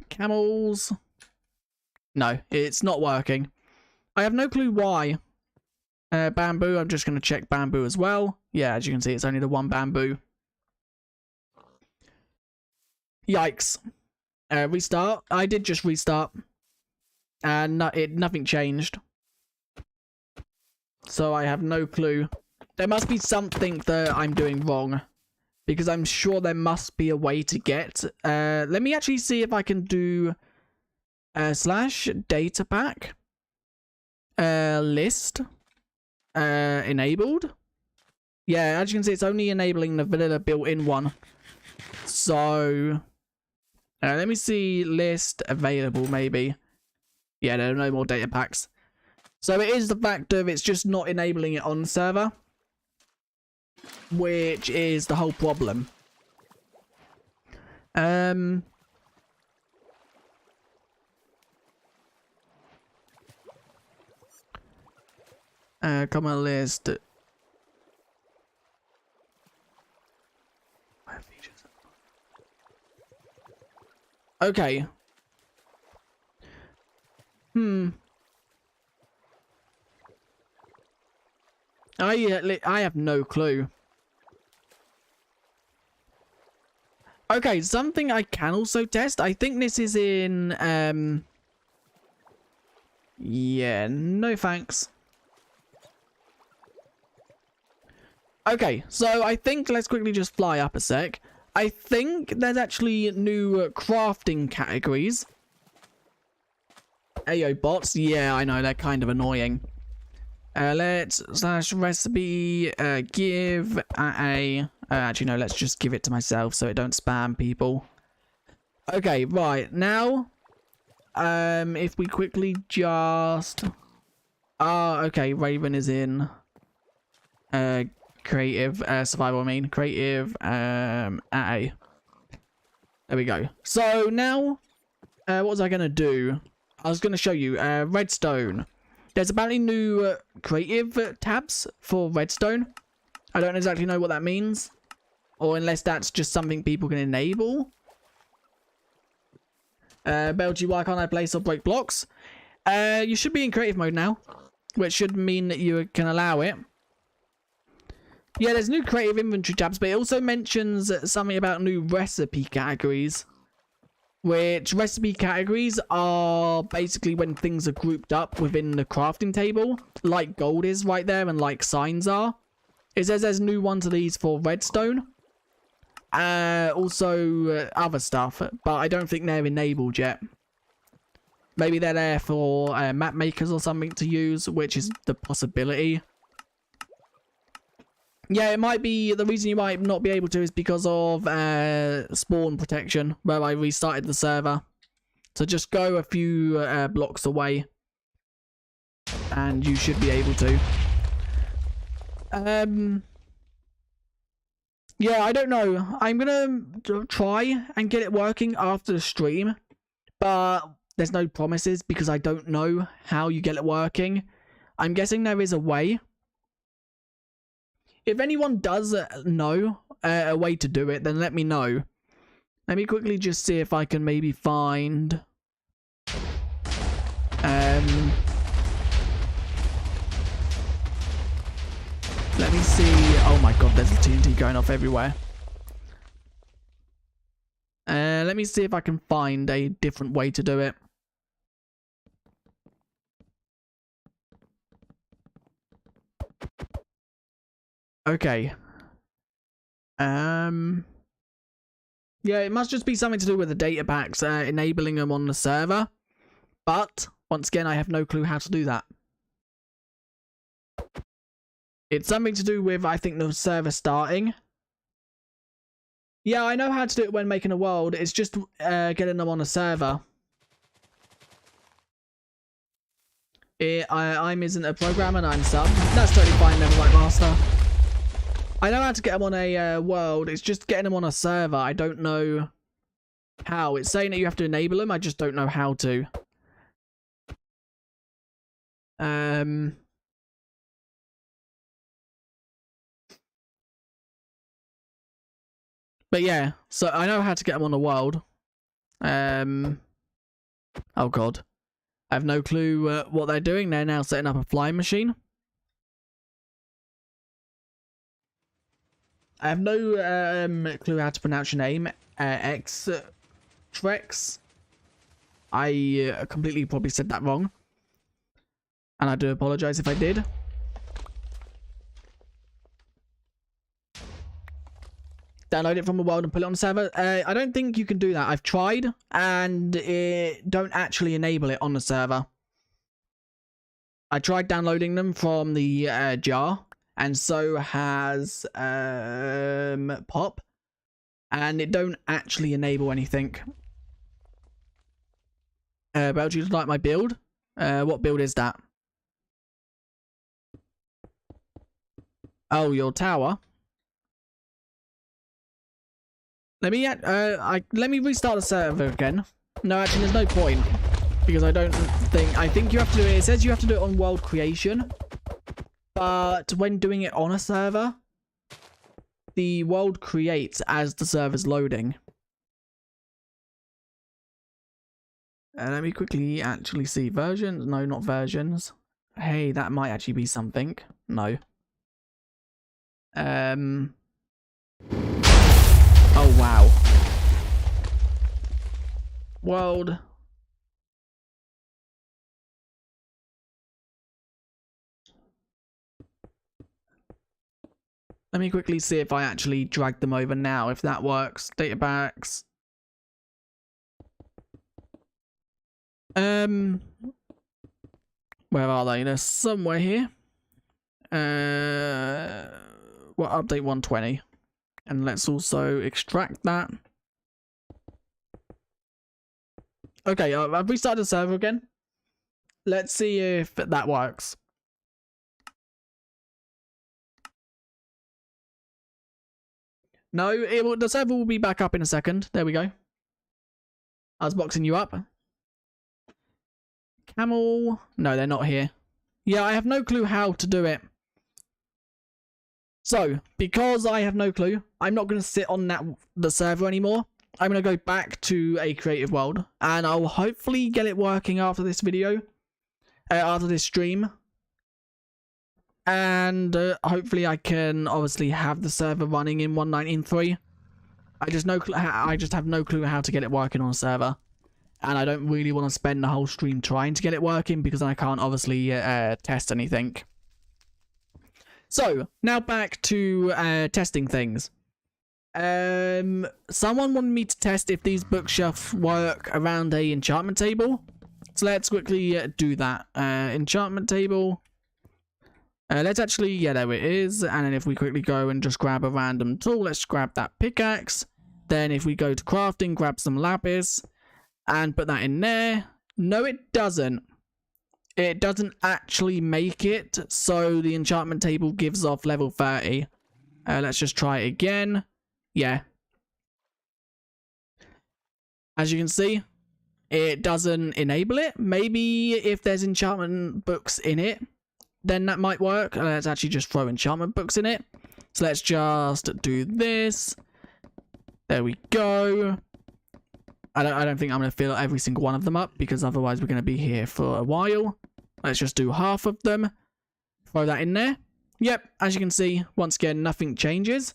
Camels. No, it's not working. I have no clue why. Bamboo, I'm just going to check bamboo as well. Yeah, as you can see, it's only the one bamboo. Yikes. Restart. I did just restart. And nothing changed. So I have no clue. There must be something that I'm doing wrong. Because I'm sure there must be a way to get... let me actually see if I can do... slash data pack. List. Enabled. Yeah, as you can see, it's only enabling the vanilla built-in one. So... let me see list available, maybe. Yeah, there are no more data packs. So it is the fact of it's just not enabling it on the server. Which is the whole problem. Common list. Okay. I have no clue. Okay, something I can also test. I think this is in yeah, no thanks. Okay, so I think let's quickly just fly up a sec. I think there's actually new crafting categories. Ayo bots, yeah, I know, they're kind of annoying. Let's slash recipe give actually no, let's just give it to myself so it don't spam people. Okay, right, now if we quickly just okay, Raven is in creative survival, I mean creative A. There we go. So now what was I gonna do? I was gonna show you redstone. There's apparently new creative tabs for redstone. I don't exactly know what that means, or unless that's just something people can enable. Belgy, why can't I place or break blocks? You should be in creative mode now, which should mean that you can allow it. Yeah, there's new creative inventory tabs, but it also mentions something about new recipe categories. Which recipe categories are basically when things are grouped up within the crafting table, like gold is right there and like signs are. It says there's new ones of these for redstone. Also other stuff, but I don't think they're enabled yet. Maybe they're there for map makers or something to use, which is the possibility. Yeah, it might be, the reason you might not be able to is because of spawn protection, where I restarted the server. So just go a few blocks away, and you should be able to. Yeah, I don't know. I'm gonna try and get it working after the stream, but there's no promises because I don't know how you get it working. I'm guessing there is a way. If anyone does know a way to do it, then let me know. Let me quickly just see if I can maybe find... let me see... Oh my god, there's a TNT going off everywhere. Let me see if I can find a different way to do it. Okay. Yeah, it must just be something to do with the data packs, enabling them on the server. But, once again, I have no clue how to do that. It's something to do with, I think, the server starting. Yeah, I know how to do it when making a world. It's just getting them on a server. I'm isn't a programmer and I'm sub. That's totally fine, never mind, master. I know how to get them on a world. It's just getting them on a server. I don't know how. It's saying that you have to enable them. I just don't know how to. But yeah, so I know how to get them on the world. Oh god. I have no clue what they're doing. They're now setting up a flying machine. I have no clue how to pronounce your name. Trex. I completely probably said that wrong. And I do apologize if I did. Download it from the world and put it on the server. I don't think you can do that. I've tried and it don't actually enable it on the server. I tried downloading them from the jar, and so has Pop, and it don't actually enable anything. But do you like my build? What build is that? Oh, your tower. Let me let me restart the server again. No, actually, there's no point because I think you have to do it. It says you have to do it on world creation, but when doing it on a server, the world creates as the server's loading. Let me quickly actually see versions. No, not versions. Hey, that might actually be something. No. Oh, wow. World. Let me quickly see if I actually drag them over now, if that works. Datapacks. Where are they? They're somewhere here. Well, update 120. And let's also extract that. Okay, I've restarted the server again. Let's see if that works. No, the server will be back up in a second. There we go. I was boxing you up. Camel. No, they're not here. Yeah, I have no clue how to do it. So, because I have no clue, I'm not going to sit on the server anymore. I'm going to go back to a creative world. And I'll hopefully get it working after this video. After this stream. And hopefully I can obviously have the server running in 1.19.3. I just have no clue how to get it working on a server. And I don't really want to spend the whole stream trying to get it working because I can't obviously test anything. So, now back to testing things. Someone wanted me to test if these bookshelves work around a enchantment table. So let's quickly do that. Enchantment table. Let's actually, yeah, there it is. And then if we quickly go and just grab a random tool, let's grab that pickaxe. Then if we go to crafting, grab some lapis and put that in there. No, it doesn't. It doesn't actually make it. So the enchantment table gives off level 30. Let's just try it again. Yeah. As you can see, it doesn't enable it. Maybe if there's enchantment books in it, then that might work. Let's actually just throw enchantment books in it. So let's just do this. There we go. I don't think I'm going to fill every single one of them up because otherwise we're going to be here for a while. Let's just do half of them. Throw that in there. Yep, as you can see, once again, nothing changes.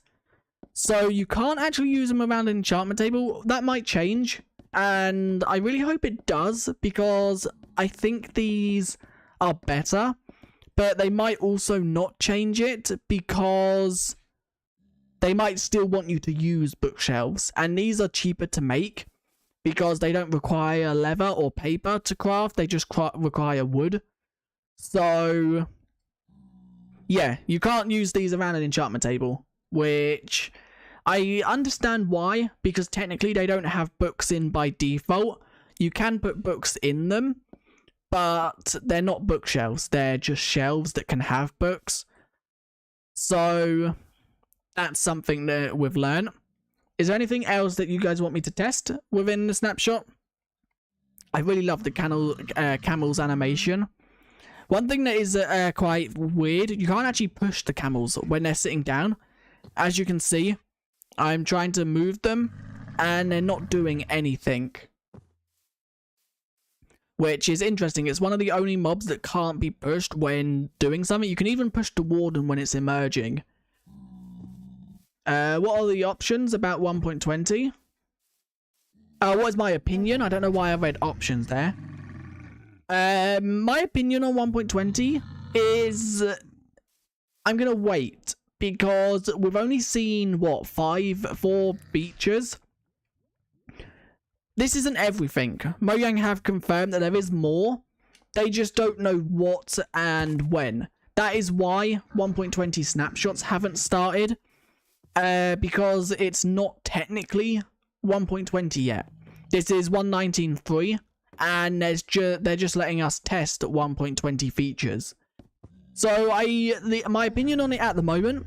So you can't actually use them around an enchantment table. That might change. And I really hope it does because I think these are better. But they might also not change it because they might still want you to use bookshelves. And these are cheaper to make because they don't require leather or paper to craft. They just require wood. So, yeah, you can't use these around an enchantment table. Which I understand why. Because technically they don't have books in by default. You can put books in them. But they're not bookshelves. They're just shelves that can have books. So, that's something that we've learned. Is there anything else that you guys want me to test within the snapshot? I really love the camel's animation. One thing that is quite weird, you can't actually push the camels when they're sitting down. As you can see, I'm trying to move them, and they're not doing anything. Which is interesting. It's one of the only mobs that can't be pushed when doing something. You can even push the warden when it's emerging. What are the options about 1.20? What is my opinion? I don't know why I read options there. My opinion on 1.20 is I'm going to wait because we've only seen, what, 4 features? This isn't everything. Mojang have confirmed that there is more. They just don't know what and when. That is why 1.20 snapshots haven't started. Because it's not technically 1.20 yet. This is 1.19.3. And they're just letting us test 1.20 features. So my opinion on it at the moment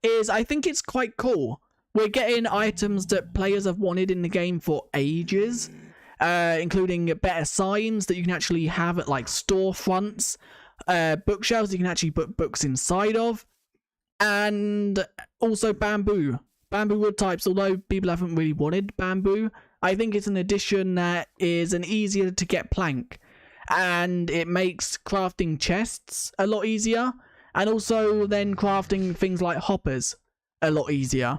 is I think it's quite cool. We're getting items that players have wanted in the game for ages, including better signs that you can actually have at like storefronts, bookshelves you can actually put books inside of, and also bamboo wood types. Although people haven't really wanted bamboo, I think it's an addition that is an easier to get plank, and it makes crafting chests a lot easier, and also then crafting things like hoppers a lot easier.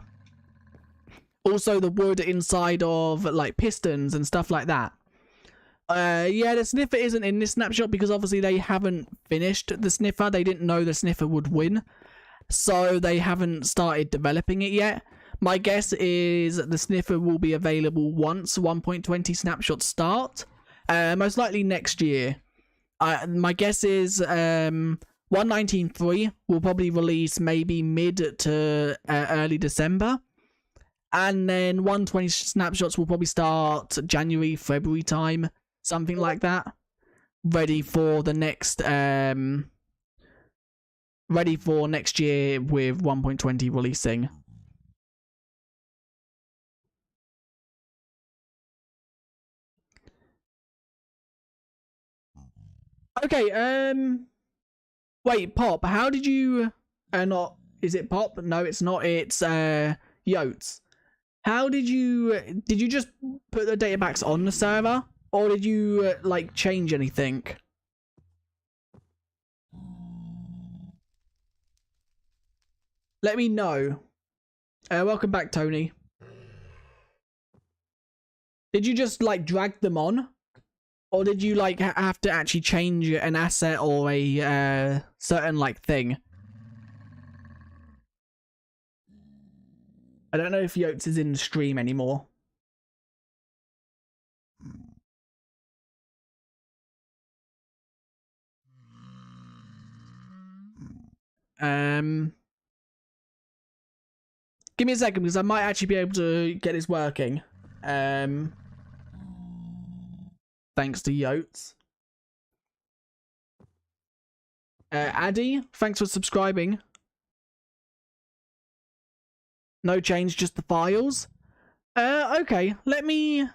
Also, the wood inside of like pistons and stuff like that. Yeah, the sniffer isn't in this snapshot because obviously they haven't finished the sniffer. They didn't know the sniffer would win. so they haven't started developing it yet. My guess is the sniffer will be available once 1.20 snapshots start, most likely next year. My guess is 1.19.3 will probably release maybe mid to early December, and then 1.20 snapshots will probably start January, February time, something like that. Ready for the next ready for next year with 1.20 releasing. Okay, wait, Pop, how did you not is it Pop? No, it's not, it's Yotes. How did you just put the databacks on the server, or did you like change anything? Let me know. Welcome back, Tony. Did you just like drag them on? Or did you like have to actually change an asset or a certain like thing? I don't know if Yotes is in the stream anymore. Give me a second because I might actually be able to get this working. Thanks to Yotes. Addy, thanks for subscribing. No change, just the files. Okay, let me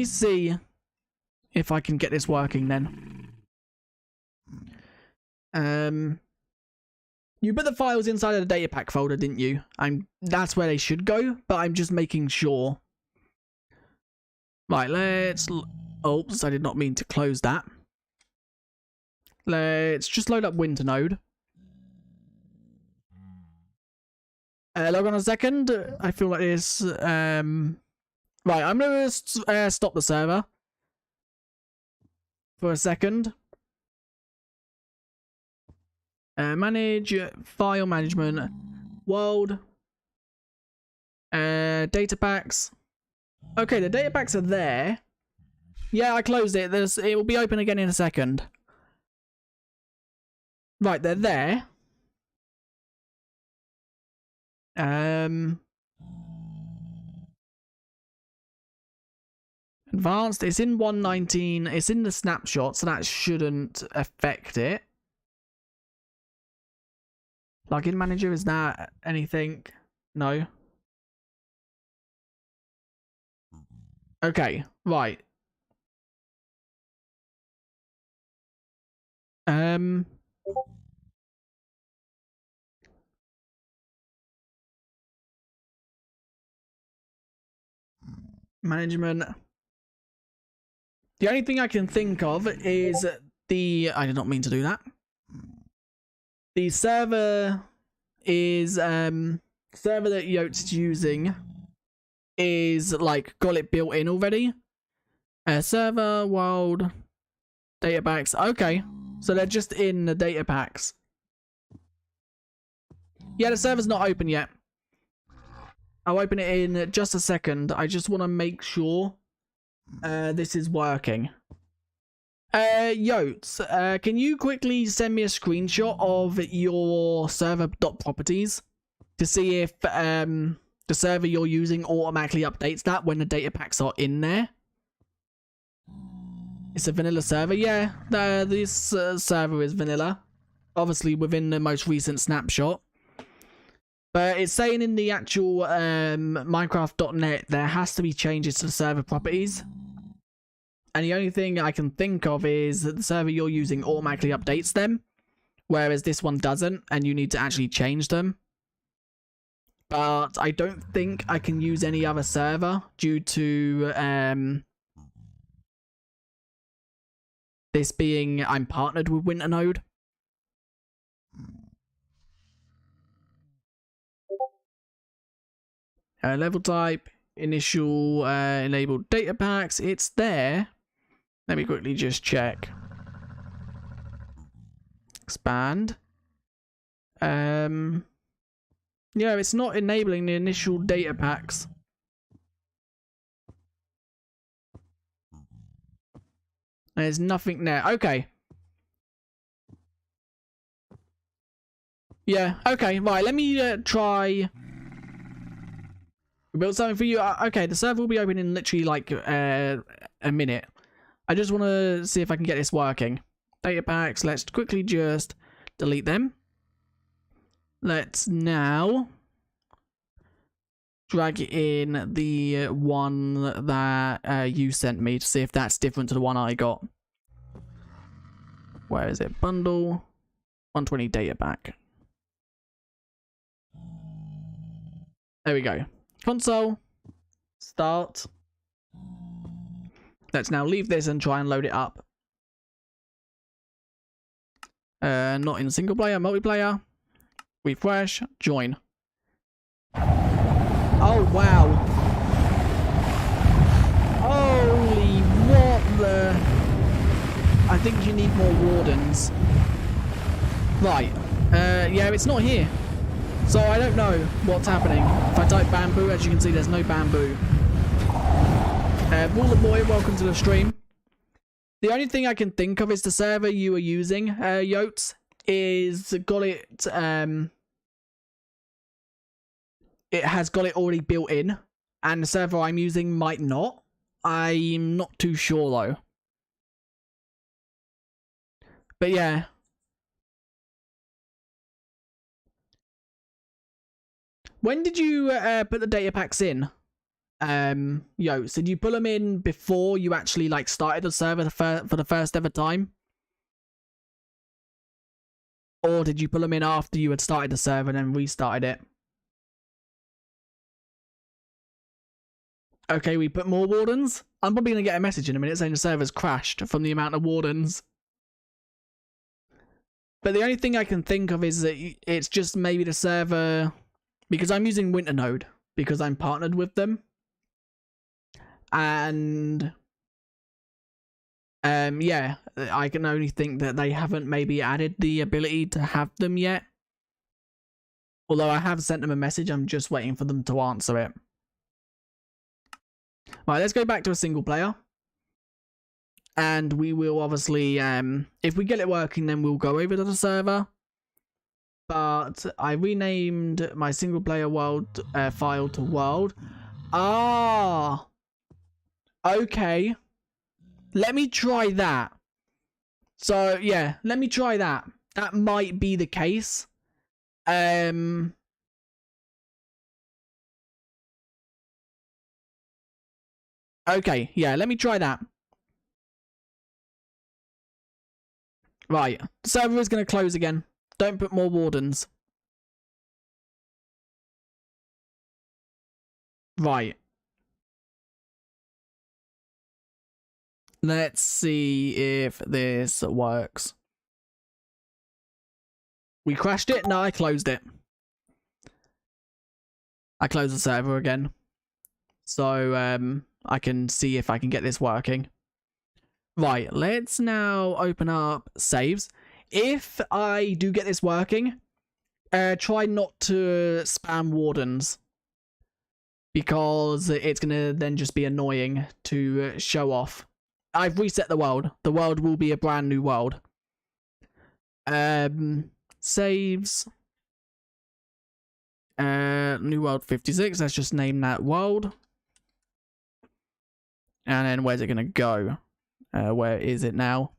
see if I can get this working then. You put the files inside of the data pack folder, didn't you? That's where they should go, but I'm just making sure. Right, oops, I did not mean to close that. Let's just load up Winternode. Log on a second. I feel like this. Right, I'm gonna stop the server for a second. Manage file management, world, data packs. Okay, the data packs are there. Yeah, I closed it. It will be open again in a second. Right, they're there. Advanced, it's in 1.19. It's in the snapshot, so that shouldn't affect it. Login manager, is that anything? No. Okay, right. Management. The only thing I can think of is I did not mean to do that. The server is server that Yotes is using is like got it built in already. Server, world, data packs. Okay, so they're just in the data packs. Yeah, the server's not open yet. I'll open it in just a second. I just want to make sure this is working. Yotes, can you quickly send me a screenshot of your server.properties to see if the server you're using automatically updates that when the data packs are in there? It's a vanilla server, yeah. This server is vanilla, obviously within the most recent snapshot. But it's saying in the actual Minecraft.net there has to be changes to the server properties. And the only thing I can think of is that the server you're using automatically updates them, whereas this one doesn't, and you need to actually change them. But I don't think I can use any other server due to this being I'm partnered with Winternode. Level type, initial enabled data packs, it's there. Let me quickly just check. Expand. Yeah, it's not enabling the initial data packs. There's nothing there. Okay. Yeah, okay, right, let me try... We built something for you. Okay, the server will be open in literally like a minute. I just want to see if I can get this working. Data packs, let's quickly just delete them. Let's now drag in the one that you sent me to see if that's different to the one I got. Where is it? Bundle 120 data pack. There we go. Console. Start. Let's now leave this and try and load it up. Not in single player, multiplayer. Refresh. Join. Oh, wow. Holy, what the... I think you need more wardens. Right. Yeah, it's not here. So I don't know what's happening. If I type bamboo, as you can see, there's no bamboo. Baller Boy, welcome to the stream. The only thing I can think of is the server you are using, Yotes, is got it, it has got it already built in, and the server I'm using might not. I'm not too sure though. But yeah. When did you put the data packs in? Yotes, did you pull them in before you actually like started the server for the first ever time? Or did you pull them in after you had started the server and then restarted it? Okay, we put more wardens. I'm probably going to get a message in a minute saying the server's crashed from the amount of wardens. But the only thing I can think of is that it's just maybe the server... Because I'm using Winternode, because I'm partnered with them. And... yeah, I can only think that they haven't maybe added the ability to have them yet. Although I have sent them a message, I'm just waiting for them to answer it. Right, let's go back to a single player. And we will obviously, if we get it working, then we'll go over to the server. But I renamed my single player world file to world. Ah! Okay. Let me try that. So, yeah, let me try that. That might be the case. Okay, yeah, let me try that. Right, the server is going to close again. Don't put more wardens. Right. Let's see if this works. We crashed it? No, I closed it. I closed the server again. So, I can see if I can get this working. Right, let's now open up saves. If I do get this working, try not to spam wardens. Because it's going to then just be annoying to show off. I've reset the world. The world will be a brand new world. Saves. New world 56. Let's just name that world. And then where's it going to go? Where is it now?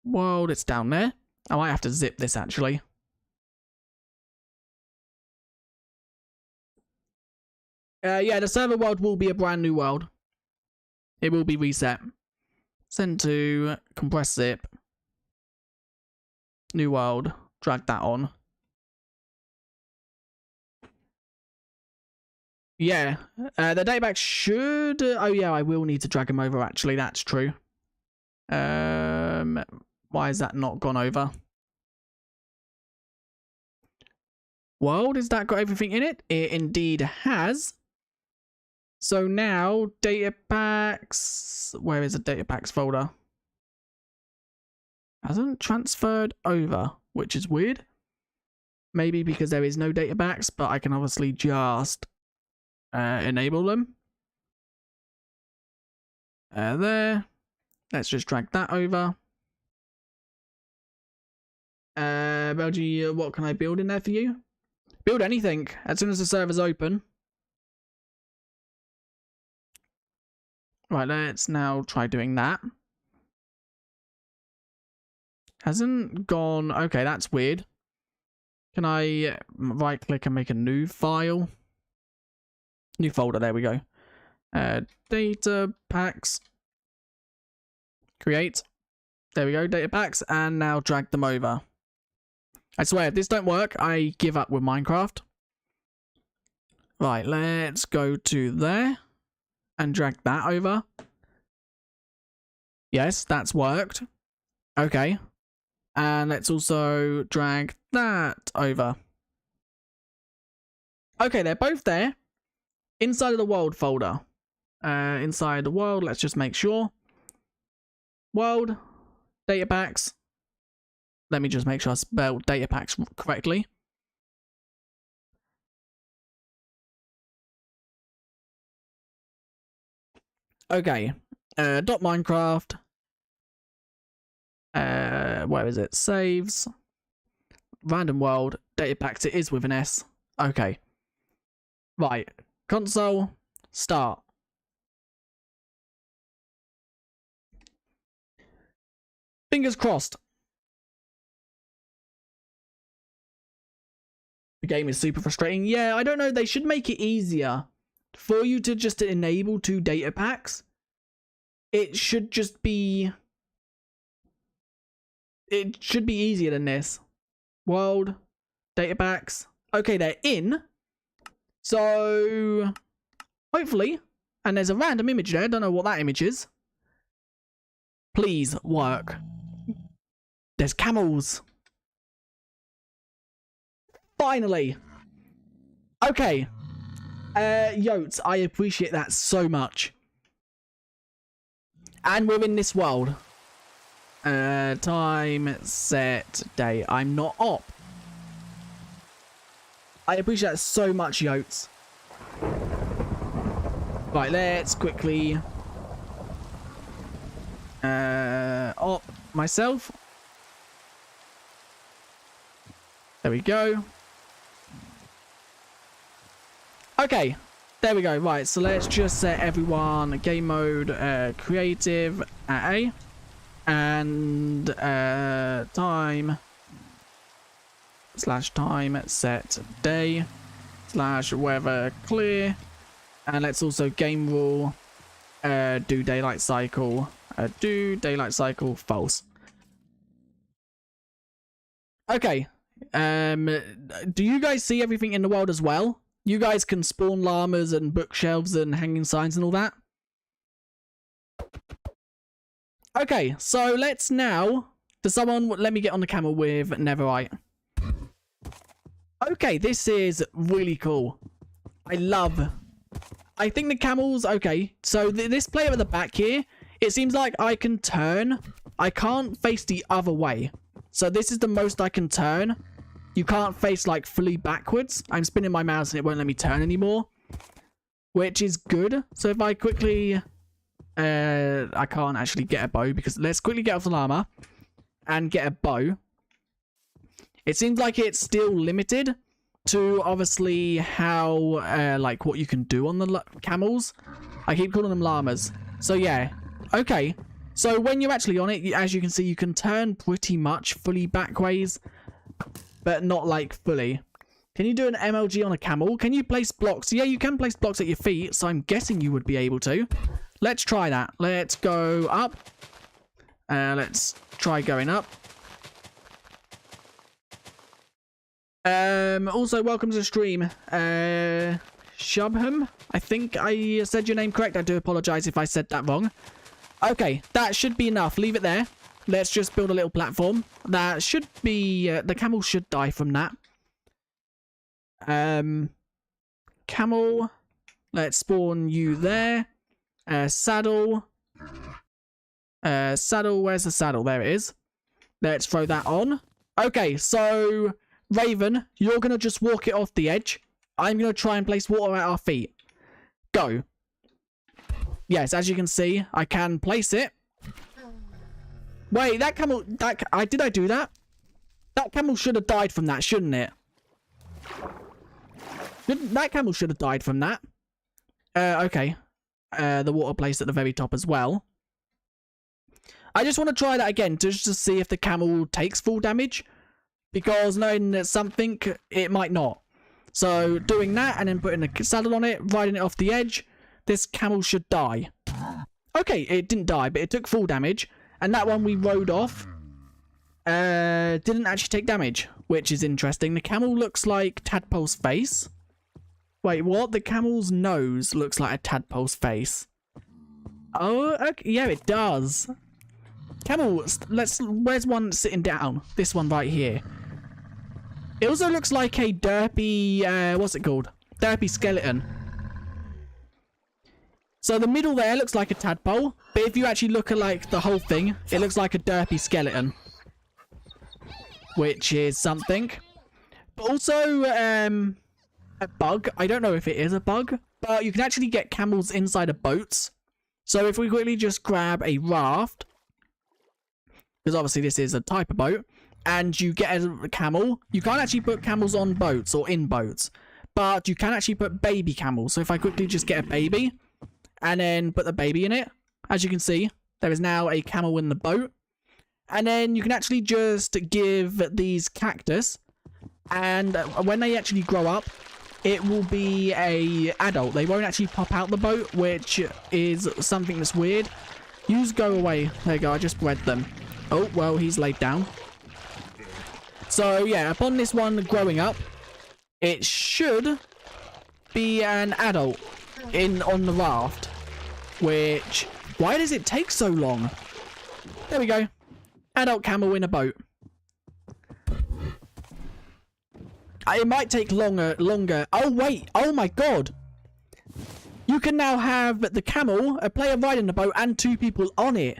World, it's down there. I might have to zip this actually. Yeah, the server world will be a brand new world. It will be reset. Send to compress zip. New world. Drag that on. Yeah, the databack should... oh yeah, I will need to drag them over actually, that's true. Why has that not gone over? World, has that got everything in it? It indeed has. So now, data packs. Where is the data packs folder? Hasn't transferred over, which is weird. Maybe because there is no data packs, but I can obviously just enable them. There. Let's just drag that over. Belgie, what can I build in there for you? Build anything as soon as the server's open. Right, let's now try doing that. Hasn't gone. Okay, that's weird. Can I right click and make a new file? New folder, there we go. Data packs. Create. There we go, data packs, and now drag them over. I swear, if this don't work, I give up with Minecraft. Right, let's go to there and drag that over. Yes, that's worked. Okay. And let's also drag that over. Okay, they're both there. Inside of the world folder. Inside the world, let's just make sure. World, data packs. Let me just make sure I spelled data packs correctly. Okay. .minecraft. Where is it? Saves. Random world. Data packs. It is with an S. Okay. Right. Console. Start. Fingers crossed. The game is super frustrating. Yeah, I don't know. They should make it easier for you to just enable 2 data packs. It should just be... It should be easier than this. World. Data packs. Okay, they're in. So... hopefully. And there's a random image there. Don't know what that image is. Please work. There's camels. Finally. Okay. Yotes, I appreciate that so much. And we're in this world. Time, set, day. I'm not op. I appreciate that so much, Yotes. Right, let's quickly... op myself. There we go. Okay, there we go. Right, so let's just set everyone game mode creative at A. And time /time set day / weather clear. And let's also game rule do daylight cycle false. Okay. Do you guys see everything in the world as well? You guys can spawn llamas and bookshelves and hanging signs and all that? Okay, so let's now... Does someone let me get on the camel with Netherite? Okay, this is really cool. I think the camels... Okay, so this player at the back here, it seems like I can turn. I can't face the other way. So this is the most I can turn. You can't face, like, fully backwards. I'm spinning my mouse and it won't let me turn anymore. Which is good. So if I quickly... I can't actually get a bow because... Let's quickly get off the llama and get a bow. It seems like it's still limited to, obviously, how, like, what you can do on the camels. I keep calling them llamas. So, yeah. Okay. So, when you're actually on it, as you can see, you can turn pretty much fully backways. But not, like, fully. Can you do an MLG on a camel? Can you place blocks? Yeah, you can place blocks at your feet, so I'm guessing you would be able to. Let's try that. Let's go up. Let's try going up. Also, welcome to the stream. Shubham, I think I said your name correct. I do apologize if I said that wrong. Okay, that should be enough. Leave it there. Let's just build a little platform. That should be... the camel should die from that. Camel Let's spawn you there. Saddle. Saddle, where's the saddle? There it is. Let's throw that on. Okay, so Raven, you're going to just walk it off the edge. I'm going to try and place water at our feet. Go. Yes, as you can see, I can place it. Wait, that camel... did I do that? That camel should have died from that, shouldn't it? That camel should have died from that. Okay. The water placed at the very top as well. I just want to try that again, just to see if the camel takes full damage. Because knowing that something, it might not. So, doing that, and then putting a saddle on it, riding it off the edge, this camel should die. Okay, it didn't die, but it took full damage. And that one we rode off, didn't actually take damage, which is interesting. The camel looks like Tadpole's face. Wait, what? The camel's nose looks like a tadpole's face. Oh, okay. Yeah, it does. Camel, where's one sitting down? This one right here. It also looks like a derpy, what's it called? Derpy skeleton. So the middle there looks like a tadpole, but if you actually look at like the whole thing, it looks like a derpy skeleton. Which is something. But also, a bug. I don't know if it is a bug, but you can actually get camels inside of boats. So if we quickly just grab a raft, because obviously this is a type of boat, and you get a camel, you can't actually put camels on boats or in boats, but you can actually put baby camels. So if I quickly just get a baby and then put the baby in it, as you can see, there is now a camel in the boat. And then you can actually just give these cactus, and when they actually grow up, it will be a adult. They won't actually pop out the boat, which is something that's weird. Yous go away. There you go, I just bred them. Oh, well, he's laid down. So, yeah, upon this one growing up, it should be an adult on the raft. Which, why does it take so long? There we go. Adult camel in a boat. It might take longer. Oh, wait. Oh, my God. You can now have the camel, a player riding the boat, and 2 people on it.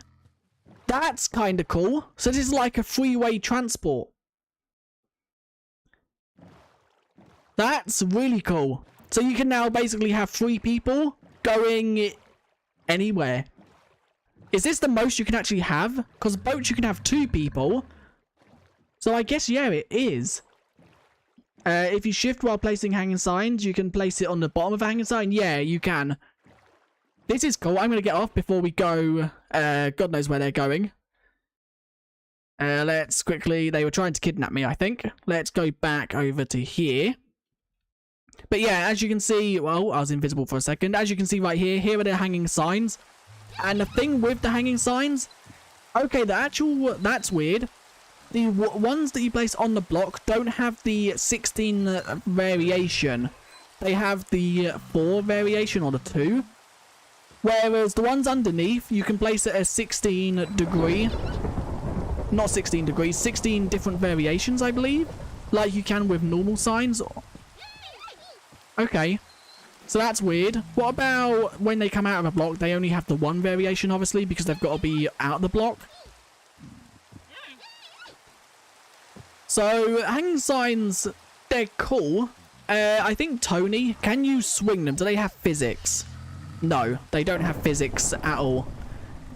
That's kind of cool. So this is like a freeway transport. That's really cool. So you can now basically have 3 people going anywhere. Is this the most you can actually have? Because boats you can have 2 people. So I guess, yeah, it is. If you shift while placing hanging signs, you can place it on the bottom of a hanging sign. Yeah, you can. This is cool. I'm going to get off before we go. God knows where they're going. Let's quickly... They were trying to kidnap me, I think. Let's go back over to here. But yeah, as you can see... Well, I was invisible for a second. As you can see right here, here are the hanging signs. And the thing with the hanging signs... Okay, the actual... That's weird. The ones that you place on the block don't have the 16 variation. They have the 4 variation or the 2. Whereas the ones underneath, you can place it as 16 degree. Not 16 degrees, 16 different variations, I believe. Like you can with normal signs. Okay. So that's weird. What about when they come out of a block, they only have the 1 variation, obviously, because they've got to be out of the block. So, hanging signs, they're cool. I think Tony, can you swing them? Do they have physics? No, they don't have physics at all.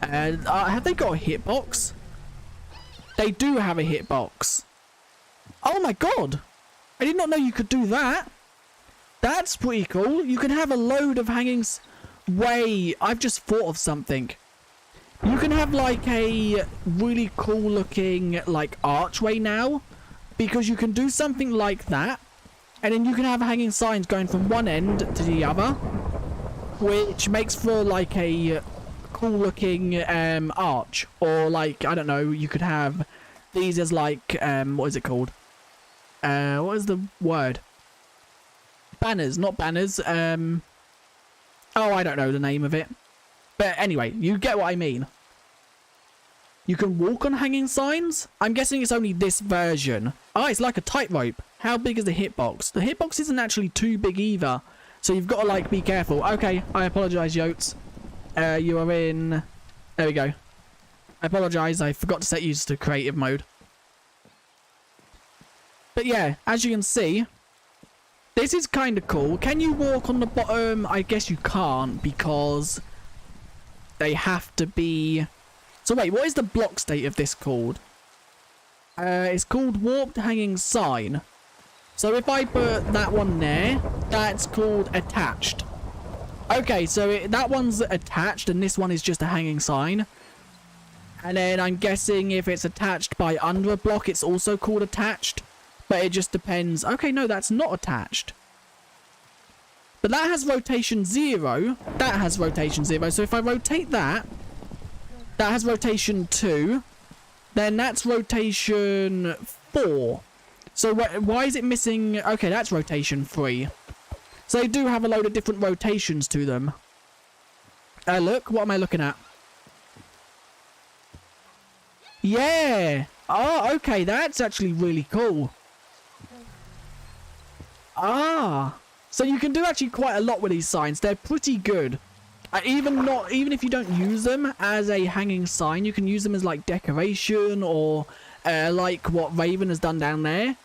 Have they got a hitbox? They do have a hitbox. Oh my god! I did not know you could do that. That's pretty cool. You can have a load of hangings. Wait, I've just thought of something. You can have like a really cool looking like archway now. Because you can do something like that. And then you can have hanging signs going from one end to the other. Which makes for like a cool looking arch. Or like, I don't know, you could have these as like, what is it called? What is the word? Banners, not banners. Oh, I don't know the name of it. But anyway, you get what I mean. You can walk on hanging signs? I'm guessing it's only this version. Oh, it's like a tightrope. How big is the hitbox? The hitbox isn't actually too big either. So you've got to, like, be careful. Okay, I apologize, Yotes. You are in... There we go. I apologize, I forgot to set you to creative mode. But yeah, as you can see, this is kind of cool. Can you walk on the bottom? I guess you can't because they have to be... So wait, what is the block state of this called? It's called Warped Hanging Sign. So if I put that one there, that's called Attached. Okay, so that one's attached and this one is just a hanging sign. And then I'm guessing if it's attached by under a block, it's also called Attached. But it just depends. Okay, no, that's not attached. But that has rotation 0. That has rotation 0. So if I rotate that, that has rotation 2. Then that's rotation 4. So why is it missing? Okay, that's rotation 3. So they do have a load of different rotations to them. Look, what am I looking at? Yeah. Oh, okay, that's actually really cool. Ah. So you can do actually quite a lot with these signs. They're pretty good. Even if you don't use them as a hanging sign, you can use them as like decoration or like what Raven has done down there.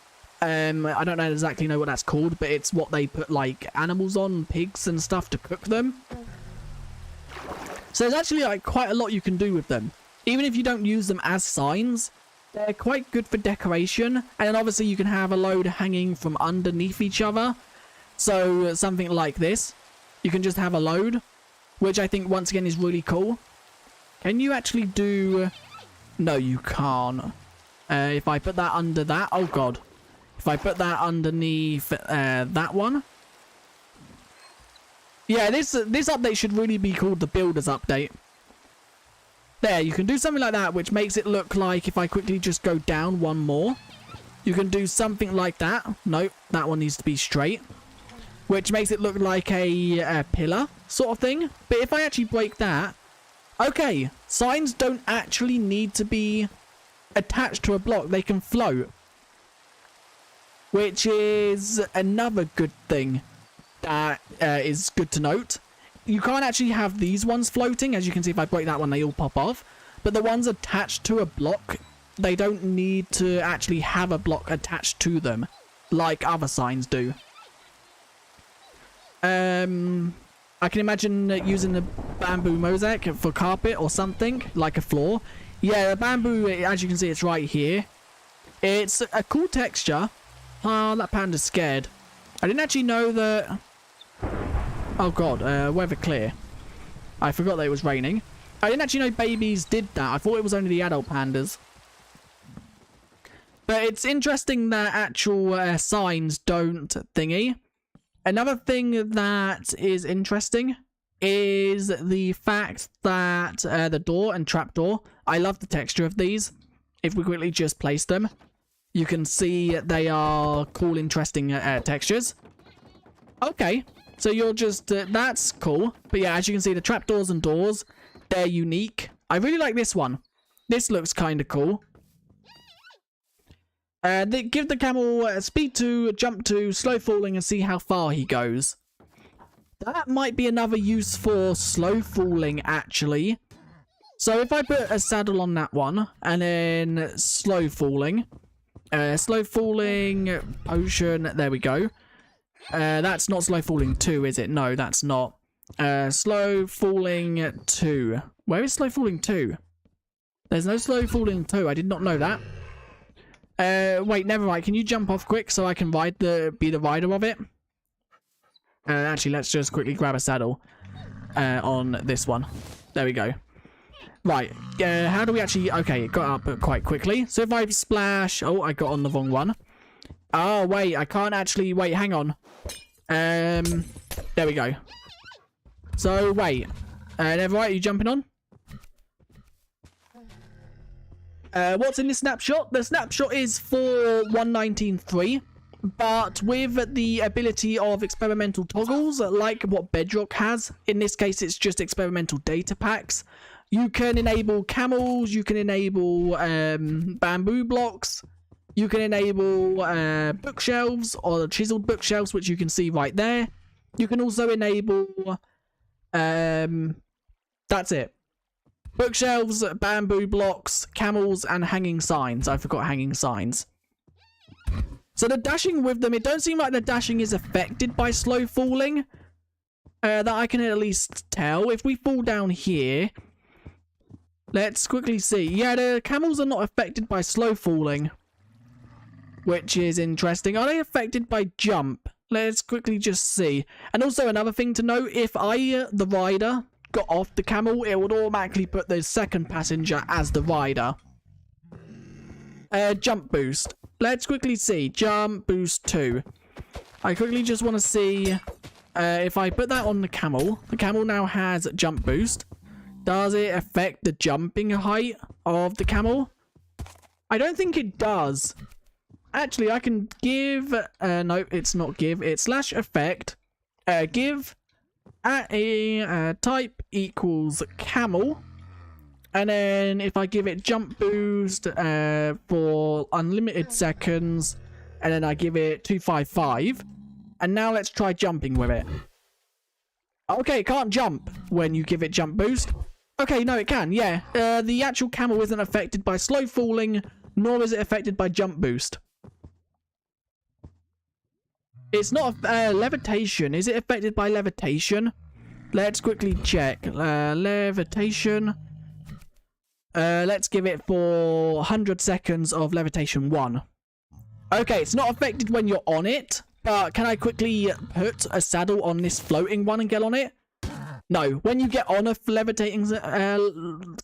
I don't exactly know what that's called, but it's what they put like animals on, pigs and stuff to cook them. So there's actually like quite a lot you can do with them. Even if you don't use them as signs, they're quite good for decoration. And then obviously you can have a load hanging from underneath each other. So something like this, you can just have a load, which I think once again is really cool. Can you actually do... No, you can't. If I put that under that... Oh god. If I put that underneath that one. Yeah, this update should really be called the Builders Update. There, you can do something like that, which makes it look like if I quickly just go down one more. You can do something like that. Nope, that one needs to be straight. Which makes it look like a pillar sort of thing. But if I actually break that... Okay, signs don't actually need to be attached to a block. They can float. Which is another good thing that is good to note. You can't actually have these ones floating. As you can see, if I break that one, they all pop off. But the ones attached to a block, they don't need to actually have a block attached to them like other signs do. I can imagine using the bamboo mosaic for carpet or something, like a floor. Yeah, the bamboo, as you can see, it's right here. It's a cool texture. Oh, that panda's scared. I didn't actually know that... Oh god, weather clear. I forgot that it was raining. I didn't actually know babies did that. I thought it was only the adult pandas. But it's interesting that actual signs don't thingy. Another thing that is interesting is the fact that the door and trapdoor, I love the texture of these. If we quickly just place them, you can see they are cool, interesting textures. Okay, so you're just, that's cool. But yeah, as you can see, the trapdoors and doors, they're unique. I really like this one. This looks kind of cool. They give the camel speed to, jump to, slow falling, and see how far he goes. That might be another use for slow falling, actually. So if I put a saddle on that one, and then slow falling, potion, there we go. That's not slow falling 2, is it? No, that's not. Slow falling 2. Where is slow falling 2? There's no slow falling 2. I did not know that. Wait, never mind. Can you jump off quick so I can be the rider of it? Actually, let's just quickly grab a saddle on this one. There we go. Right. How do we actually... Okay, it got up quite quickly. So if I splash... Oh, I got on the wrong one. Oh, wait. I can't actually... Wait, hang on. There we go. So, wait. Never right, are you jumping on? What's in this snapshot? The snapshot is for 119.3, but with the ability of experimental toggles, like what Bedrock has. In this case, it's just experimental data packs. You can enable camels, you can enable bamboo blocks, you can enable bookshelves or chiseled bookshelves, which you can see right there. You can also enable, that's it. Bookshelves, bamboo blocks, camels, and hanging signs. I forgot hanging signs. So the dashing with them, it don't seem like the dashing is affected by slow falling. That I can at least tell. If we fall down here, let's quickly see. Yeah, the camels are not affected by slow falling, which is interesting. Are they affected by jump? Let's quickly just see. And also another thing to note, if I, the rider, got off the camel, it would automatically put the second passenger as the rider. Jump boost. Let's quickly see. Jump boost 2. I quickly just want to see if I put that on the camel now has jump boost. Does it affect the jumping height of the camel? I don't think it does. Actually, I can give... no, it's not give. It's slash effect. Give at a type equals camel. And then if I give it jump boost for unlimited seconds. And then I give it 255. And now let's try jumping with it. Okay, it can't jump when you give it jump boost. Okay, no, it can, yeah. The actual camel isn't affected by slow falling, nor is it affected by jump boost. It's not levitation. Is it affected by levitation? Let's quickly check. Levitation. Let's give it for 100 seconds of levitation 1. Okay, it's not affected when you're on it. But can I quickly put a saddle on this floating one and get on it? No. When you get on a levitating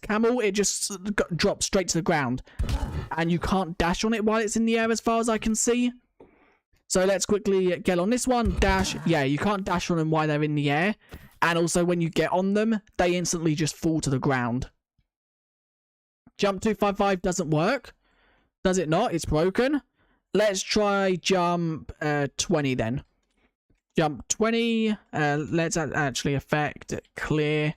camel, it just drops straight to the ground. And you can't dash on it while it's in the air as far as I can see. So let's quickly get on this one. Dash. Yeah, you can't dash on them while they're in the air. And also when you get on them, they instantly just fall to the ground. Jump 255 doesn't work. Does it not? It's broken. Let's try jump 20 then. Jump 20. Let's actually affect clear.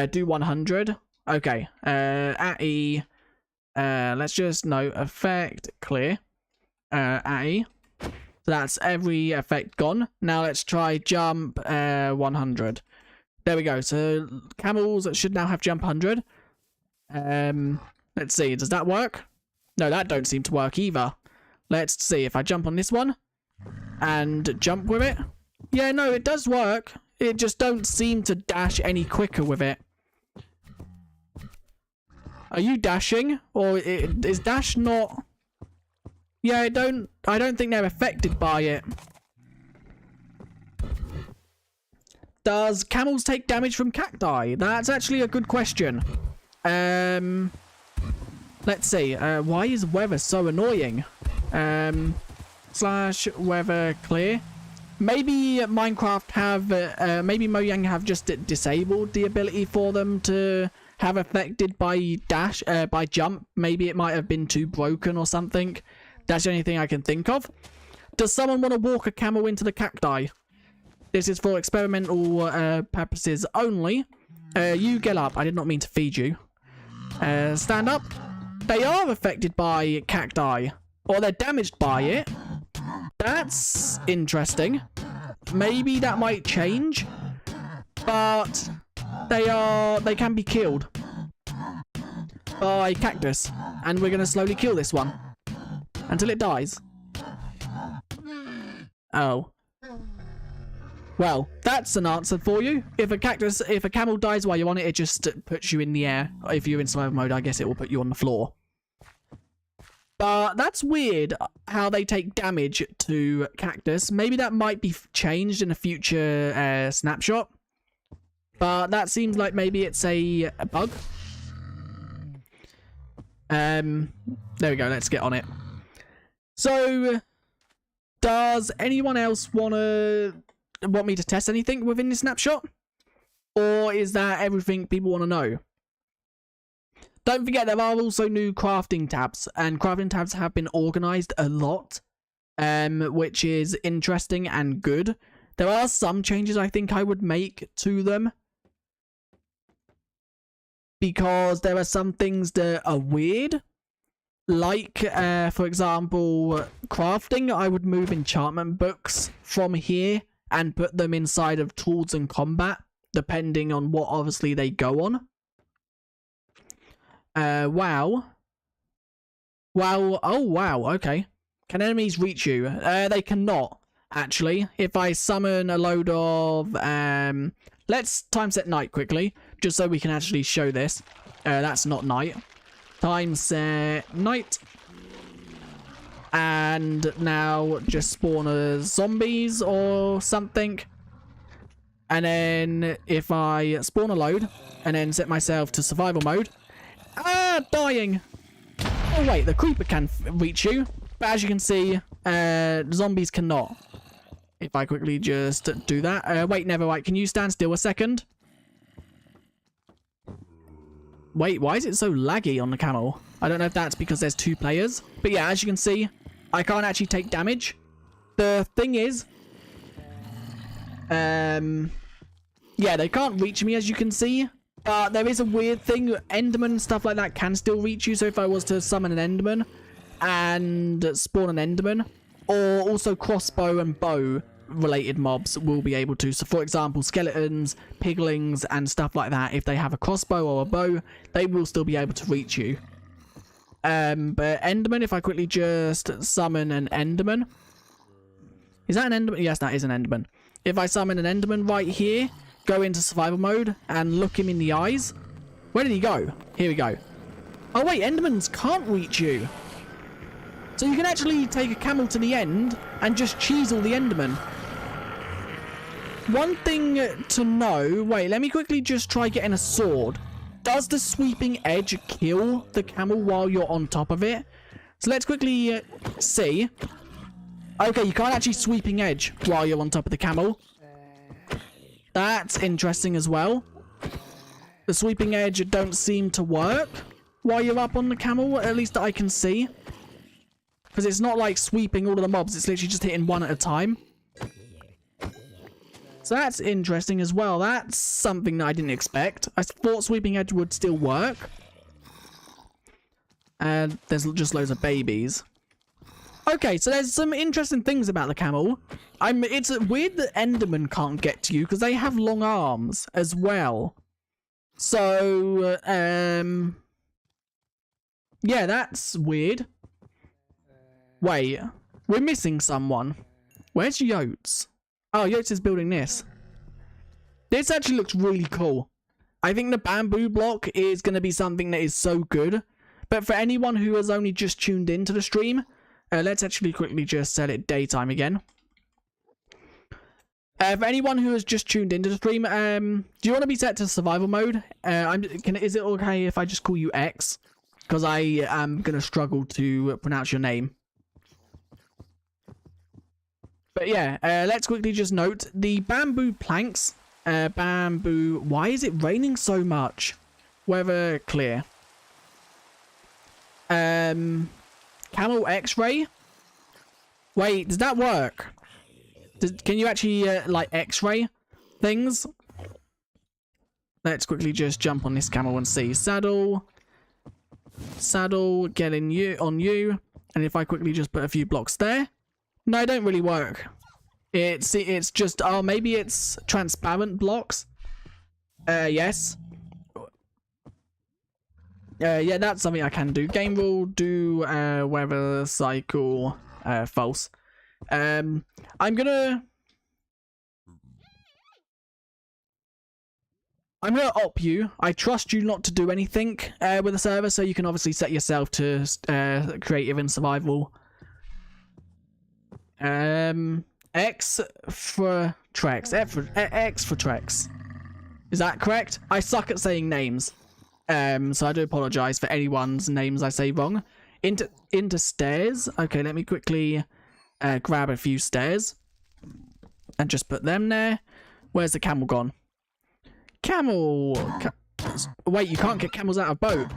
Do 100. Okay. At E. Let's just note effect clear. At E. So that's every effect gone. Now let's try jump 100. There we go. So camels should now have jump 100. Let's see. Does that work? No, that don't seem to work either. Let's see if I jump on this one and jump with it. Yeah, no, it does work. It just don't seem to dash any quicker with it. Are you dashing? Or is dash not... Yeah, I don't think they're affected by it. Does camels take damage from cacti? That's actually a good question. Let's see. Why is weather so annoying? Slash weather clear. Maybe Minecraft have, maybe Mojang have just disabled the ability for them to have affected by dash, by jump. Maybe it might have been too broken or something. That's the only thing I can think of. Does someone want to walk a camel into the cacti? This is for experimental purposes only. You get up. I did not mean to feed you. Stand up. They are affected by cacti. Or they're damaged by it. That's interesting. Maybe that might change. But they can be killed by cactus. And we're gonna slowly kill this one. Until it dies. Oh. Well, that's an answer for you. If a camel dies while you're on it, it just puts you in the air. If you're in survival mode, I guess it will put you on the floor. But that's weird how they take damage to cactus. Maybe that might be changed in a future snapshot. But that seems like maybe it's a bug. There we go. Let's get on it. So, does anyone else want me to test anything within this snapshot? Or is that everything people want to know? Don't forget there are also new crafting tabs, and crafting tabs have been organized a lot, which is interesting and good. There are some changes I think I would make to them, because there are some things that are weird. Like, for example, crafting. I would move enchantment books from here and put them inside of tools and combat, depending on what obviously they go on. Wow. Wow. Oh, wow. Okay. Can enemies reach you? They cannot, actually. If I summon a load of... let's time set night quickly, just so we can actually show this. That's not night. Time set night. And now just spawn as zombies or something. And then if I spawn a load and then set myself to survival mode. Ah, dying. Oh wait, the creeper can reach you. But as you can see, zombies cannot. If I quickly just do that. Wait, never mind. Can you stand still a second? Wait, why is it so laggy on the camel? I don't know if that's because there's 2 players. But yeah, as you can see, I can't actually take damage. The thing is... yeah, they can't reach me, as you can see. There is a weird thing. Enderman and stuff like that can still reach you. So if I was to summon an Enderman and spawn an Enderman, or also crossbow and bow related mobs will be able to. So for example, skeletons, piglings and stuff like that, if they have a crossbow or a bow, they will still be able to reach you. But Enderman, if I quickly just summon an Enderman. Is that an Enderman? Yes, that is an Enderman. If I summon an Enderman right here, go into survival mode and look him in the eyes. Where did he go? Here we go. Oh wait, Endermans can't reach you. So you can actually take a camel to the end and just cheesel the Enderman. One thing to know... Wait, let me quickly just try getting a sword. Does the sweeping edge kill the camel while you're on top of it? So let's quickly see. Okay, you can't actually sweeping edge while you're on top of the camel. That's interesting as well. The sweeping edge don't seem to work while you're up on the camel, at least that I can see. Because it's not like sweeping all of the mobs, it's literally just hitting one at a time. So that's interesting as well. That's something that I didn't expect. I thought sweeping edge would still work. And there's just loads of babies. Okay, so there's some interesting things about the camel. It's weird that Enderman can't get to you because they have long arms as well. So, yeah, that's weird. Wait, we're missing someone. Where's Yotes? Oh, Yotes is building this. This actually looks really cool. I think the bamboo block is going to be something that is so good. But for anyone who has only just tuned into the stream, let's actually quickly just set it daytime again. For anyone who has just tuned into the stream, do you want to be set to survival mode? Is it okay if I just call you X? Because I am going to struggle to pronounce your name. But yeah, let's quickly just note the bamboo planks. Bamboo. Why is it raining so much? Weather clear. Camel X-ray. Wait, does that work? Can you actually like X-ray things? Let's quickly just jump on this camel and see. Saddle. Saddle. Get in you on you. And if I quickly just put a few blocks there. No, it don't really work. It's just, oh, maybe it's transparent blocks. Yes. Yeah, that's something I can do. Game rule, do weather cycle, false. I'm gonna op you. I trust you not to do anything with the server, so you can obviously set yourself to creative and survival. X for Trex. X for Trex. Is that correct? I suck at saying names. So I do apologize for anyone's names I say wrong. Into stairs. Okay, let me quickly grab a few stairs and just put them there. Where's the camel gone? Camel. Wait, you can't get camels out of boat.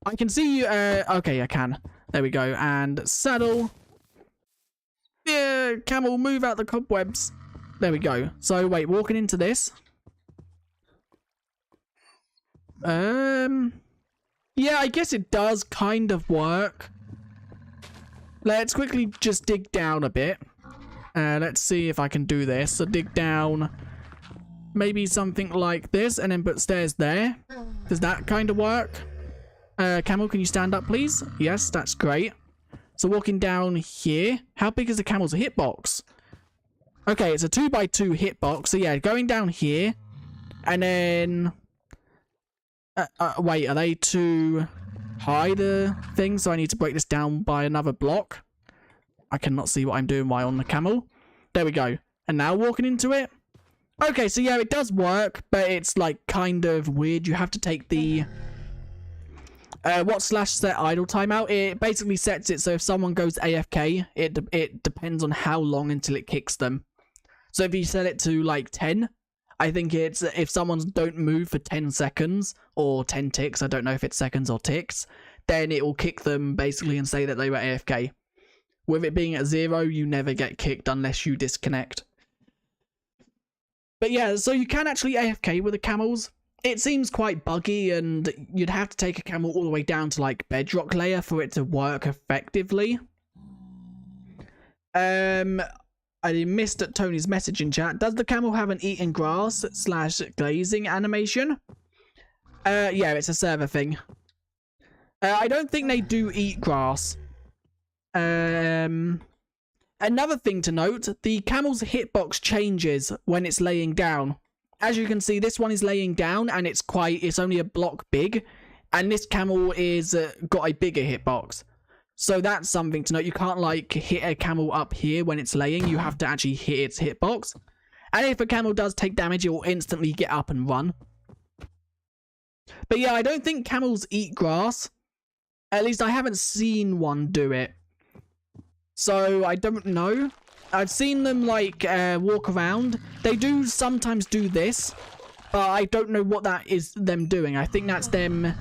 I can see you. Okay, I can. There we go. And saddle. Yeah, camel, move out the cobwebs. There we go. So wait, walking into this. Yeah, I guess it does kind of work. Let's quickly just dig down a bit. Let's see if I can do this. So dig down maybe something like this and then put stairs there. Does that kind of work? Camel, can you stand up, please? Yes, that's great. So walking down here. How big is the camel's hitbox? Okay, it's a 2x2 hitbox. So yeah, going down here. And then... wait, are they too high, the thing? So I need to break this down by another block. I cannot see what I'm doing while on the camel. There we go. And now walking into it. Okay, so yeah, it does work, but it's like kind of weird. You have to take the... what /set idle timeout? It basically sets it so if someone goes AFK, it depends on how long until it kicks them. So if you set it to like 10, I think it's if someone don't move for 10 seconds or 10 ticks, I don't know if it's seconds or ticks, then it will kick them basically and say that they were AFK. With it being at 0, you never get kicked unless you disconnect. But yeah, so you can actually AFK with the camels. It seems quite buggy and you'd have to take a camel all the way down to like bedrock layer for it to work effectively. I missed Tony's message in chat. Does the camel have an eating grass / glazing animation? Yeah, it's a server thing. I don't think they do eat grass. Another thing to note, the camel's hitbox changes when it's laying down. As you can see, this one is laying down and it's only a block big. And this camel is got a bigger hitbox. So that's something to note. You can't like hit a camel up here when it's laying. You have to actually hit its hitbox. And if a camel does take damage, it will instantly get up and run. But yeah, I don't think camels eat grass. At least I haven't seen one do it. So I don't know. I've seen them like walk around. They do sometimes do this. But I don't know what that is them doing. I think that's them...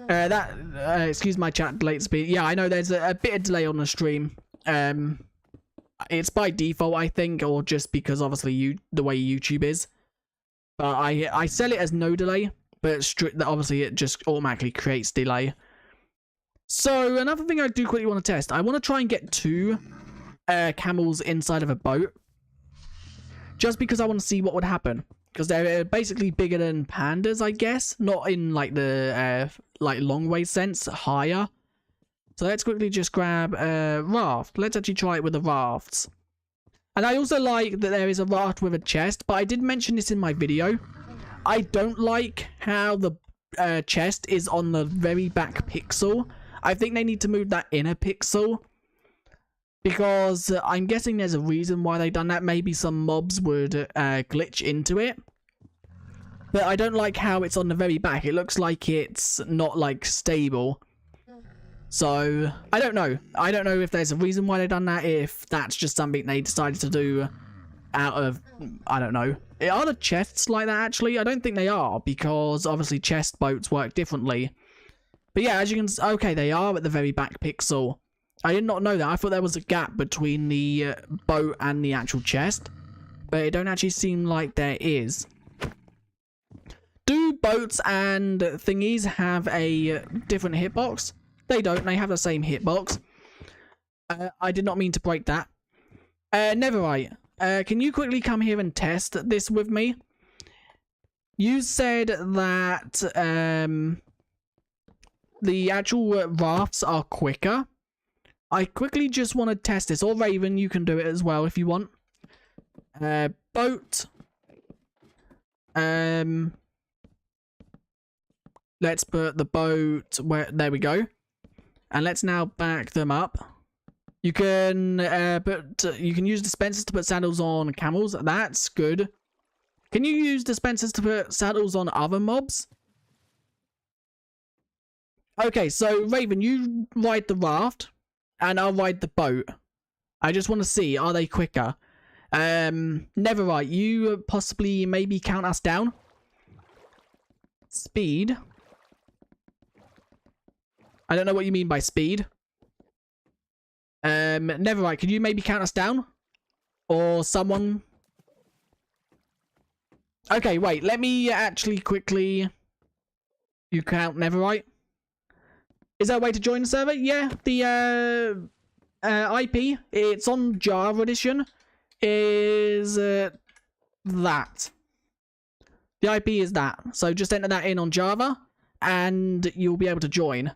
excuse my chat delay speed. Yeah, I know there's a bit of delay on the stream. It's by default, I think, or just because obviously the way YouTube is. But I set it as no delay, but obviously it just automatically creates delay. So another thing I do quickly want to test. I want to try and get 2 camels inside of a boat, just because I want to see what would happen. Because they're basically bigger than pandas, I guess. Not in like the like long way sense, higher. So let's quickly just grab a raft. Let's actually try it with the rafts. And I also like that there is a raft with a chest, but I did mention this in my video. I don't like how the chest is on the very back pixel. I think they need to move that inner pixel. Because I'm guessing there's a reason why they've done that. Maybe some mobs would glitch into it. But I don't like how it's on the very back. It looks like it's not like stable. So I don't know. I don't know if there's a reason why they've done that. If that's just something they decided to do out of, I don't know. Are the chests like that actually? I don't think they are. Because obviously chest boats work differently. But yeah, as you can see, okay, they are at the very back pixel. I did not know that. I thought there was a gap between the boat and the actual chest. But it don't actually seem like there is. Do boats and thingies have a different hitbox? They don't. They have the same hitbox. I did not mean to break that. Neverite. Can you quickly come here and test this with me? You said that the actual rafts are quicker. I quickly just want to test this. Or Raven, you can do it as well if you want. Boat. Let's put the boat where... There we go. And let's now back them up. You can you can use dispensers to put saddles on camels. That's good. Can you use dispensers to put saddles on other mobs? Okay, so Raven, you ride the raft. And I'll ride the boat. I just want to see, are they quicker? Neverite, you possibly maybe count us down? Speed? I don't know what you mean by speed. Neverite, could you maybe count us down? Or someone? Okay, wait, let me actually quickly... You count Neverite? Is there a way to join the server? Yeah, the IP, it's on Java Edition, is that. The IP is that. So just enter that in on Java, and you'll be able to join.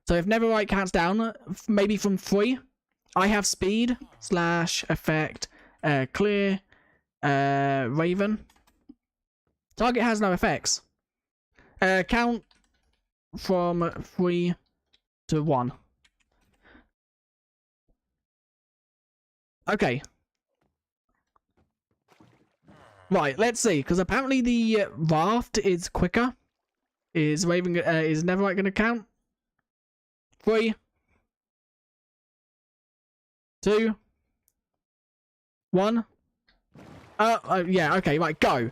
So if Neverite counts down, maybe from 3, I have speed / effect clear Raven. Target has no effects. Count from 3 to 1. Okay. Right, let's see, because apparently the raft is quicker. Is Neverite going to count? 3, 2, 1. Yeah, okay, right, go.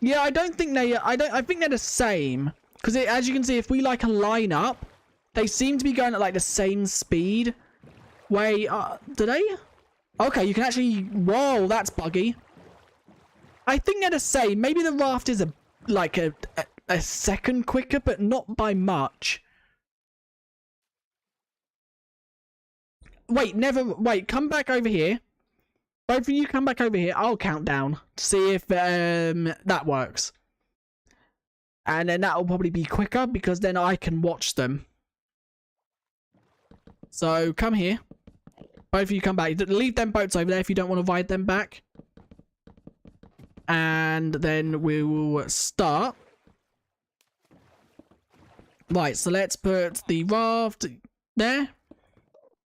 Yeah, I don't think they. I think they're the same. Because as you can see, if we like a line up, they seem to be going at like the same speed. Wait, do they? Okay, you can actually. Whoa, that's buggy. I think they're the same. Maybe the raft is a second quicker, but not by much. Wait, come back over here. Both of you come back over here. I'll count down to see if that works. And then that'll probably be quicker because then I can watch them. So come here. Both of you come back. Leave them boats over there if you don't want to ride them back. And then we will start. Right, so let's put the raft there.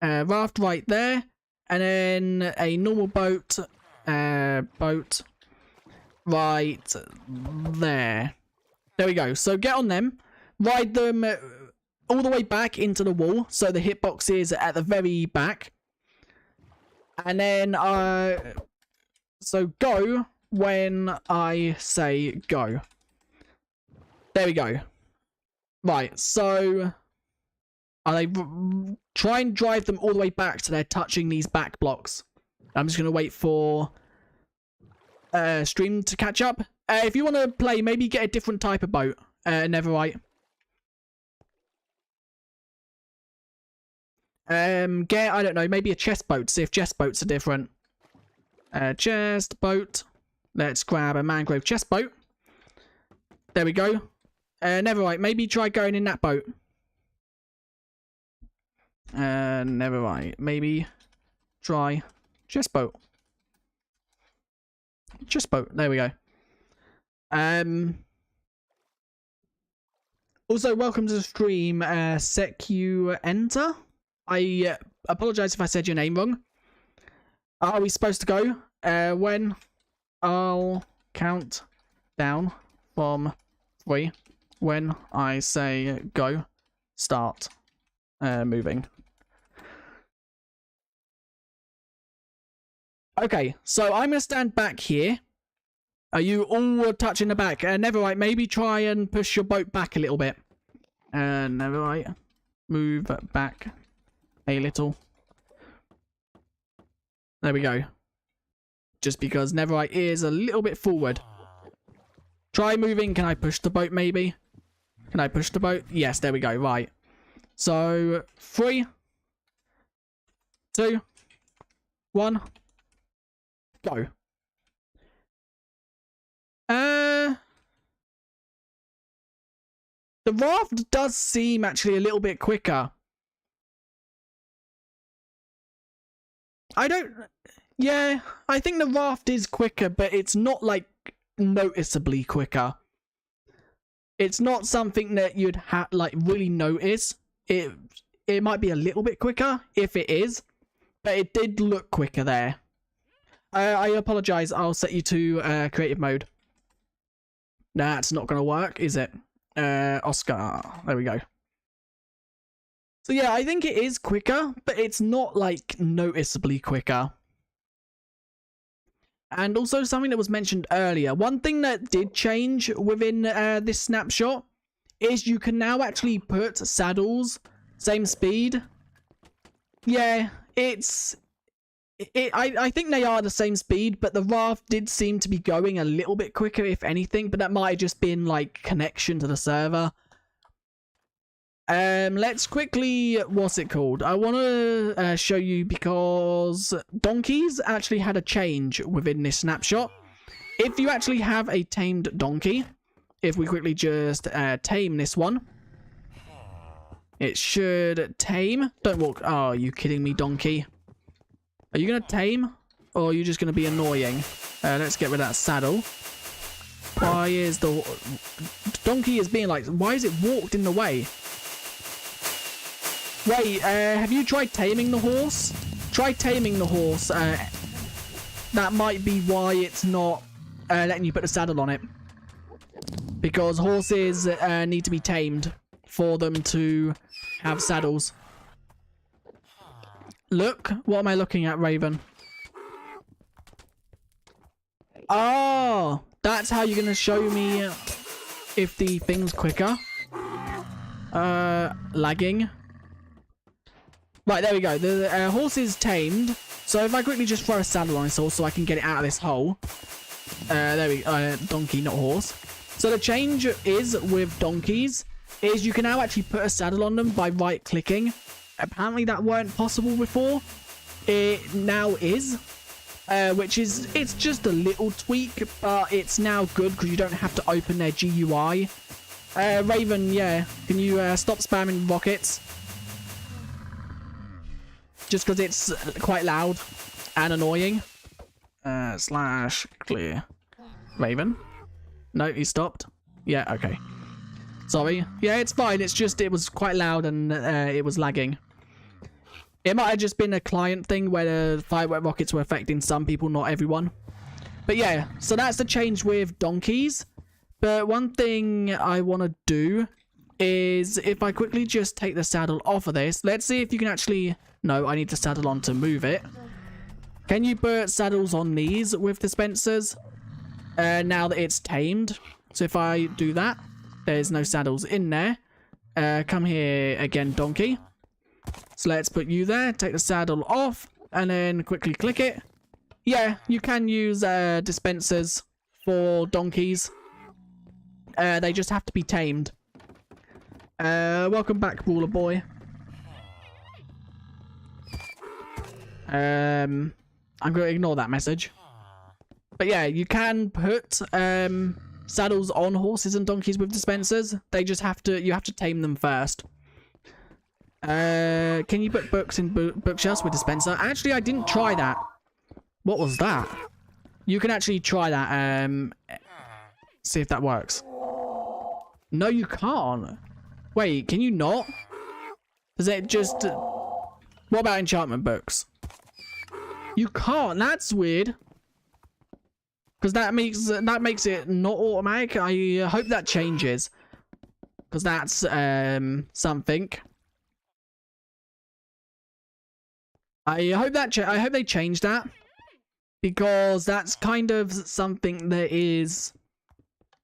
Raft right there. And then a normal boat. Boat right there. There we go. So get on them. Ride them all the way back into the wall. So the hitbox is at the very back. And then, so go when I say go. There we go. Right, so try and drive them all the way back so they're touching these back blocks. I'm just going to wait for stream to catch up. If you want to play, maybe get a different type of boat. Neverite. Get, I don't know, maybe a chest boat. See if chest boats are different. Chest boat. Let's grab a mangrove chest boat. There we go. Neverite, maybe try going in that boat. Neverite, maybe try chest boat. Chest boat, there we go. Also, welcome to the stream, Secuenter. I apologize if I said your name wrong. Are we supposed to go? When I'll count down from 3. When I say go, start moving. Okay, so I'm going to stand back here. Are you all touching the back? Neverite, maybe try and push your boat back a little bit. Neverite, move back a little. There we go. Just because Neverite is a little bit forward. Try moving. Can I push the boat maybe? Can I push the boat? Yes, there we go. Right. So, 3, 2, 1, go. The raft does seem actually a little bit quicker. Yeah, I think the raft is quicker, but it's not like noticeably quicker. It's not something that you'd like really notice. It might be a little bit quicker if it is, but it did look quicker there. I apologize. I'll set you to creative mode. That's not going to work, is it? Oscar. There we go. So yeah, I think it is quicker, but it's not like noticeably quicker. And also something that was mentioned earlier. One thing that did change within this snapshot is you can now actually put saddles same speed. Yeah, it's I think they are the same speed, but the raft did seem to be going a little bit quicker, if anything. But that might have just been like connection to the server. Let's quickly, what's it called? I want to show you because donkeys actually had a change within this snapshot. If you actually have a tamed donkey, if we quickly just tame this one, it should tame. Don't walk. Oh, are you kidding me, donkey? Are you going to tame or are you just going to be annoying? Let's get rid of that saddle. Why is the donkey is being like, why is it walked in the way? Wait, have you tried taming the horse? Try taming the horse. That might be why it's not letting you put a saddle on it. Because horses need to be tamed for them to have saddles. Look, what am I looking at, Raven? Oh, that's how you're going to show me if the thing's quicker. Lagging. Right, there we go. The horse is tamed. So if I quickly just throw a saddle on this horse so I can get it out of this hole. There we go. Donkey, not horse. So the change is with donkeys is you can now actually put a saddle on them by right clicking. Apparently that weren't possible before. It now is. Which is, it's just a little tweak, but it's now good because you don't have to open their GUI. Raven, yeah. Can you stop spamming rockets? Just because it's quite loud and annoying. Slash clear. Raven? No, he stopped. Yeah, okay. Sorry. Yeah, it's fine. It's just, it was quite loud and it was lagging. It might have just been a client thing where the firework rockets were affecting some people, not everyone. But yeah, so that's the change with donkeys. But one thing I want to do is if I quickly just take the saddle off of this. Let's see if you can actually... No, I need the saddle on to move it. Can you put saddles on these with dispensers? Now that it's tamed. So if I do that, there's no saddles in there. Come here again, donkey. So let's put you there, take the saddle off, and then quickly click it. Yeah, you can use dispensers for donkeys. They just have to be tamed. Welcome back, Brawler Boy. I'm going to ignore that message. But yeah, you can put saddles on horses and donkeys with dispensers. They just have to, you have to tame them first. Can you put books in bookshelves with dispenser? Actually, I didn't try that. What was that? You can actually try that. See if that works. No, you can't. Wait, can you not? Does it just... What about enchantment books? You can't. That's weird. Because that makes it not automatic. I hope that changes. Because that's something. I hope they change that, because that's kind of something that is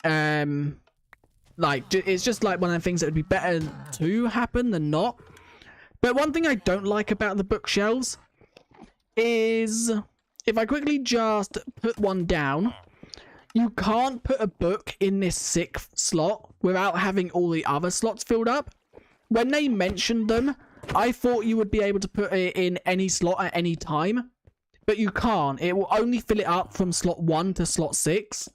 like, it's just like one of the things that would be better to happen than not. But one thing I don't like about the bookshelves is if I quickly just put one down, you can't put a book in this 6th slot without having all the other slots filled up. When they mentioned them, I thought you would be able to put it in any slot at any time, but you can't. It will only fill it up from slot 1 to slot 6,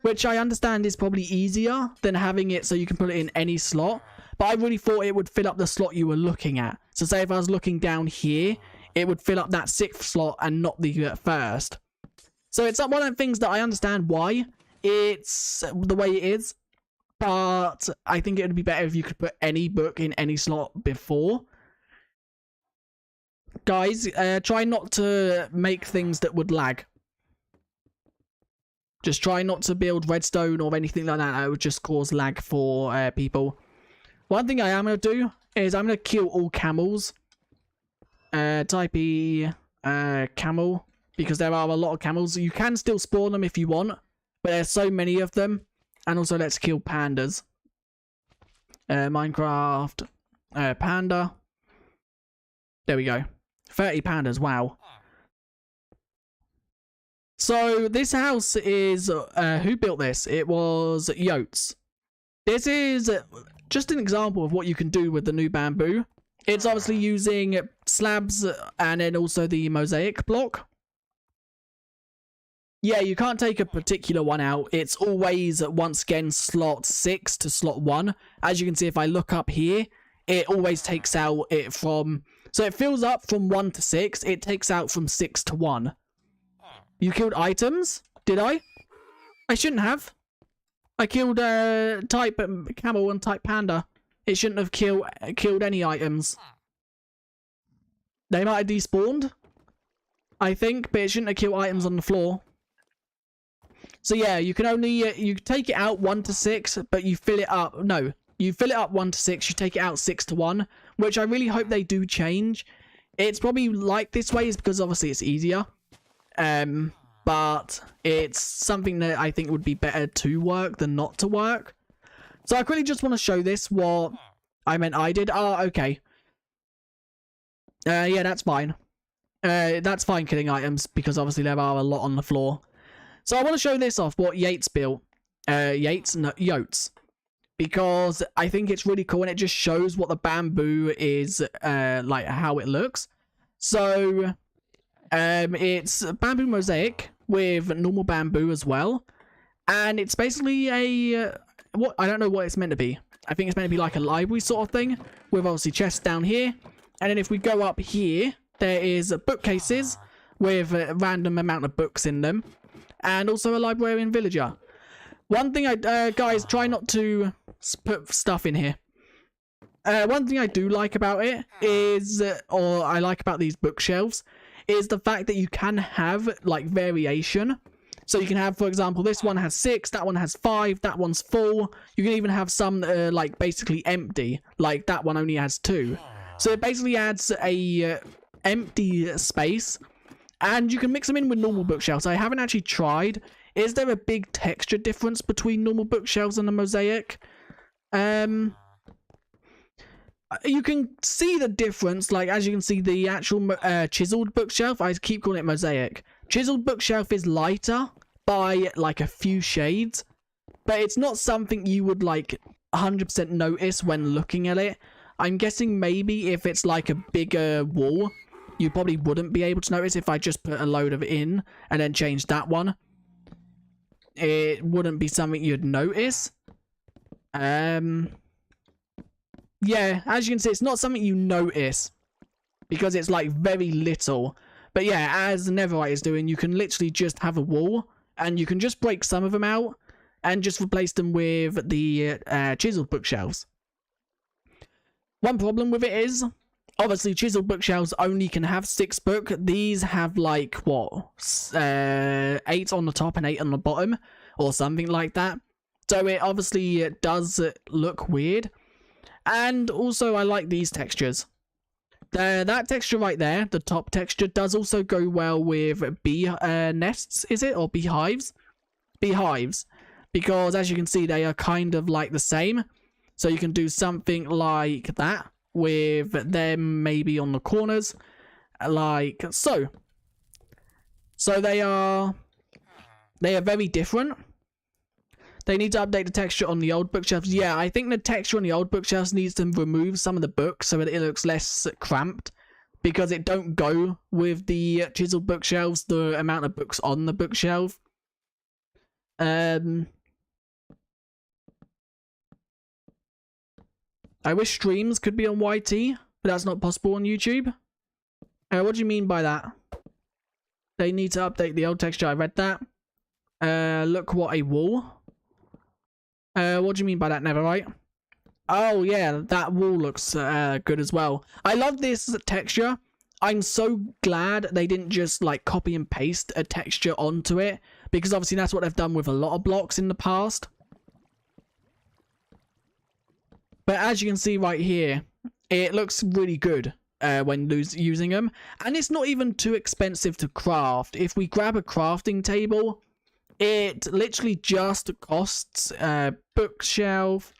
which I understand is probably easier than having it so you can put it in any slot, but I really thought it would fill up the slot you were looking at. So say if I was looking down here, it would fill up that 6th slot and not the 1st. So it's one of the things that I understand why it's the way it is, but I think it would be better if you could put any book in any slot before. Guys, try not to make things that would lag. Just try not to build redstone or anything like that. That would just cause lag for people. One thing I am going to do is I'm going to kill all camels. Type E camel, because there are a lot of camels. You can still spawn them if you want, but there's so many of them. And also let's kill pandas. Minecraft panda. There we go. 30 pandas, wow. So this house is, who built this? It was Yotes. This is just an example of what you can do with the new bamboo. It's obviously using slabs and then also the mosaic block. Yeah, you can't take a particular one out. It's always, once again, slot 6 to slot 1. As you can see, if I look up here, it always takes out it from... So it fills up from 1 to 6. It takes out from 6 to 1. You killed items? Did I? I shouldn't have. I killed type camel and type panda. It shouldn't have killed any items. They might have despawned, I think, but it shouldn't have killed items on the floor. So yeah, you can only you take it out 1 to 6, but you fill it up. No, you fill it up 1 to 6. You take it out 6 to 1, which I really hope they do change. It's probably like this way is because obviously it's easier. But it's something that I think would be better to work than not to work. So I quickly just want to show this what I did. Oh, okay. Yeah, that's fine. That's fine killing items because obviously there are a lot on the floor. So I want to show this off what Yates built. Yotes. Because I think it's really cool and it just shows what the bamboo is, like how it looks. So, it's bamboo mosaic with normal bamboo as well. And it's basically a, what I don't know what it's meant to be. I think it's meant to be like a library sort of thing with obviously chests down here. And then if we go up here, there is bookcases with a random amount of books in them. And also a librarian villager. One thing guys, try not to put stuff in here. One thing I do like about it is, or I like about these bookshelves, is the fact that you can have, like, variation. So you can have, for example, this one has 6, that one has 5, that one's full. You can even have some, like, basically empty. Like, that one only has 2. So it basically adds a empty space. And you can mix them in with normal bookshelves. I haven't actually tried. Is there a big texture difference between normal bookshelves and the mosaic? You can see the difference. Like, as you can see, the actual chiseled bookshelf, I keep calling it mosaic. Chiseled bookshelf is lighter by, like, a few shades. But it's not something you would, like, 100% notice when looking at it. I'm guessing maybe if it's, like, a bigger wall, you probably wouldn't be able to notice if I just put a load of it in and then change that one. It wouldn't be something you'd notice. Yeah, as you can see, it's not something you notice because it's like very little. But yeah, as Netherite is doing, you can literally just have a wall and you can just break some of them out and just replace them with the chiseled bookshelves. One problem with it is, obviously, chiseled bookshelves only can have 6 books. These have, like, what? 8 on the top and 8 on the bottom. Or something like that. So it obviously does look weird. And also, I like these textures. That texture right there, the top texture, does also go well with bee nests, is it? Or beehives? Beehives. Because, as you can see, they are kind of like the same. So you can do something like that. With them maybe on the corners, like so. So they are very different. They need to update the texture on the old bookshelves. Yeah, I think the texture on the old bookshelves needs to remove some of the books so that it looks less cramped, because it don't go with the chiseled bookshelves, the amount of books on the bookshelf. I wish streams could be on YT, but that's not possible on YouTube. What do you mean by that? They need to update the old texture. I read that. Look what a wall. What do you mean by that, Netherite? Oh yeah, that wall looks good as well. I love this texture. I'm so glad they didn't just like copy and paste a texture onto it, because obviously that's what they've done with a lot of blocks in the past. But as you can see right here, it looks really good when using them. And it's not even too expensive to craft. If we grab a crafting table, it literally just costs bookshelf.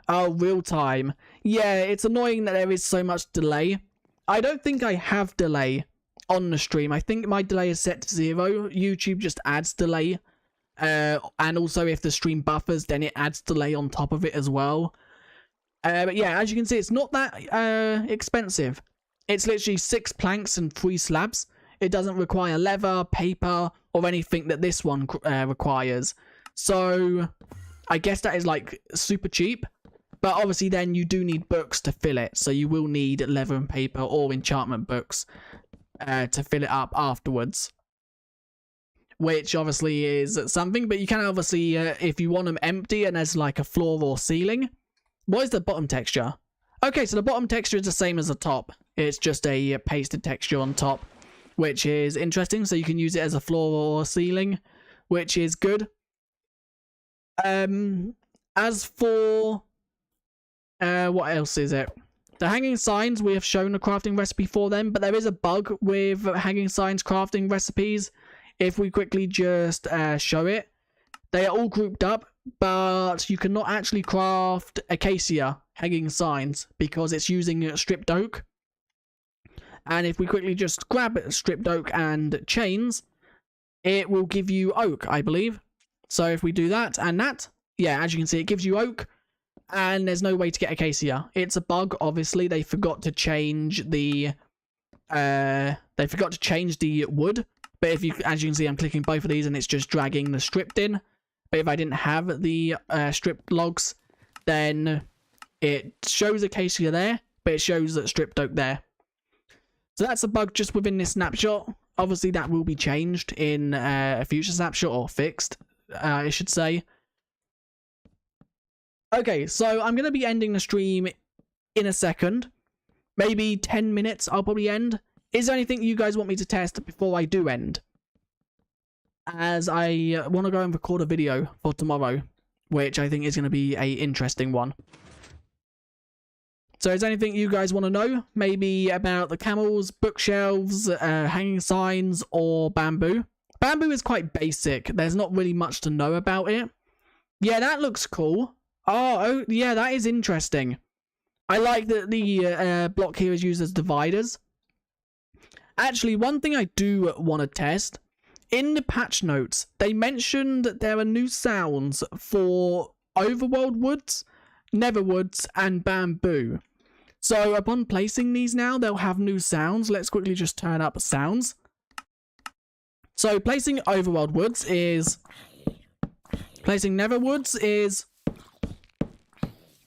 Oh, real time. Yeah, it's annoying that there is so much delay. I don't think I have delay on the stream. I think my delay is set to 0. YouTube just adds delay. And also if the stream buffers, then it adds delay on top of it as well. But yeah, as you can see, it's not that expensive. It's literally 6 planks and 3 slabs. It doesn't require leather, paper, or anything that this one requires. So I guess that is like super cheap. But obviously then you do need books to fill it. So you will need leather and paper or enchantment books to fill it up afterwards. Which obviously is something. But you can obviously, if you want them empty and there's like a floor or ceiling. What is the bottom texture? Okay, so the bottom texture is the same as the top. It's just a pasted texture on top. Which is interesting. So you can use it as a floor or ceiling. Which is good. As for... what else is it? The hanging signs, we have shown a crafting recipe for them, but there is a bug with hanging signs crafting recipes. If we quickly just show it, they are all grouped up, but you cannot actually craft acacia hanging signs because it's using stripped oak. And if we quickly just grab stripped oak and chains, it will give you oak, I believe. So if we do that and that, yeah, as you can see, it gives you oak. And there's no way to get acacia. It's a bug, obviously. They forgot to change the wood. But if you, as you can see, I'm clicking both of these and it's just dragging the stripped in. But if I didn't have the stripped logs, then it shows acacia there, but it shows that stripped oak there. So that's a bug just within this snapshot. Obviously, that will be changed in a future snapshot, or fixed, I should say. Okay, so I'm going to be ending the stream in a second. Maybe 10 minutes I'll probably end. Is there anything you guys want me to test before I do end? As I want to go and record a video for tomorrow, which I think is going to be an interesting one. So is there anything you guys want to know? Maybe about the camels, bookshelves, hanging signs, or bamboo? Bamboo is quite basic. There's not really much to know about it. Yeah, that looks cool. Oh, yeah, that is interesting. I like that the block here is used as dividers. Actually, one thing I do want to test, in the patch notes, they mentioned that there are new sounds for overworld woods, nether woods, and bamboo. So upon placing these now, they'll have new sounds. Let's quickly just turn up sounds. So placing overworld woods is... Placing nether woods is...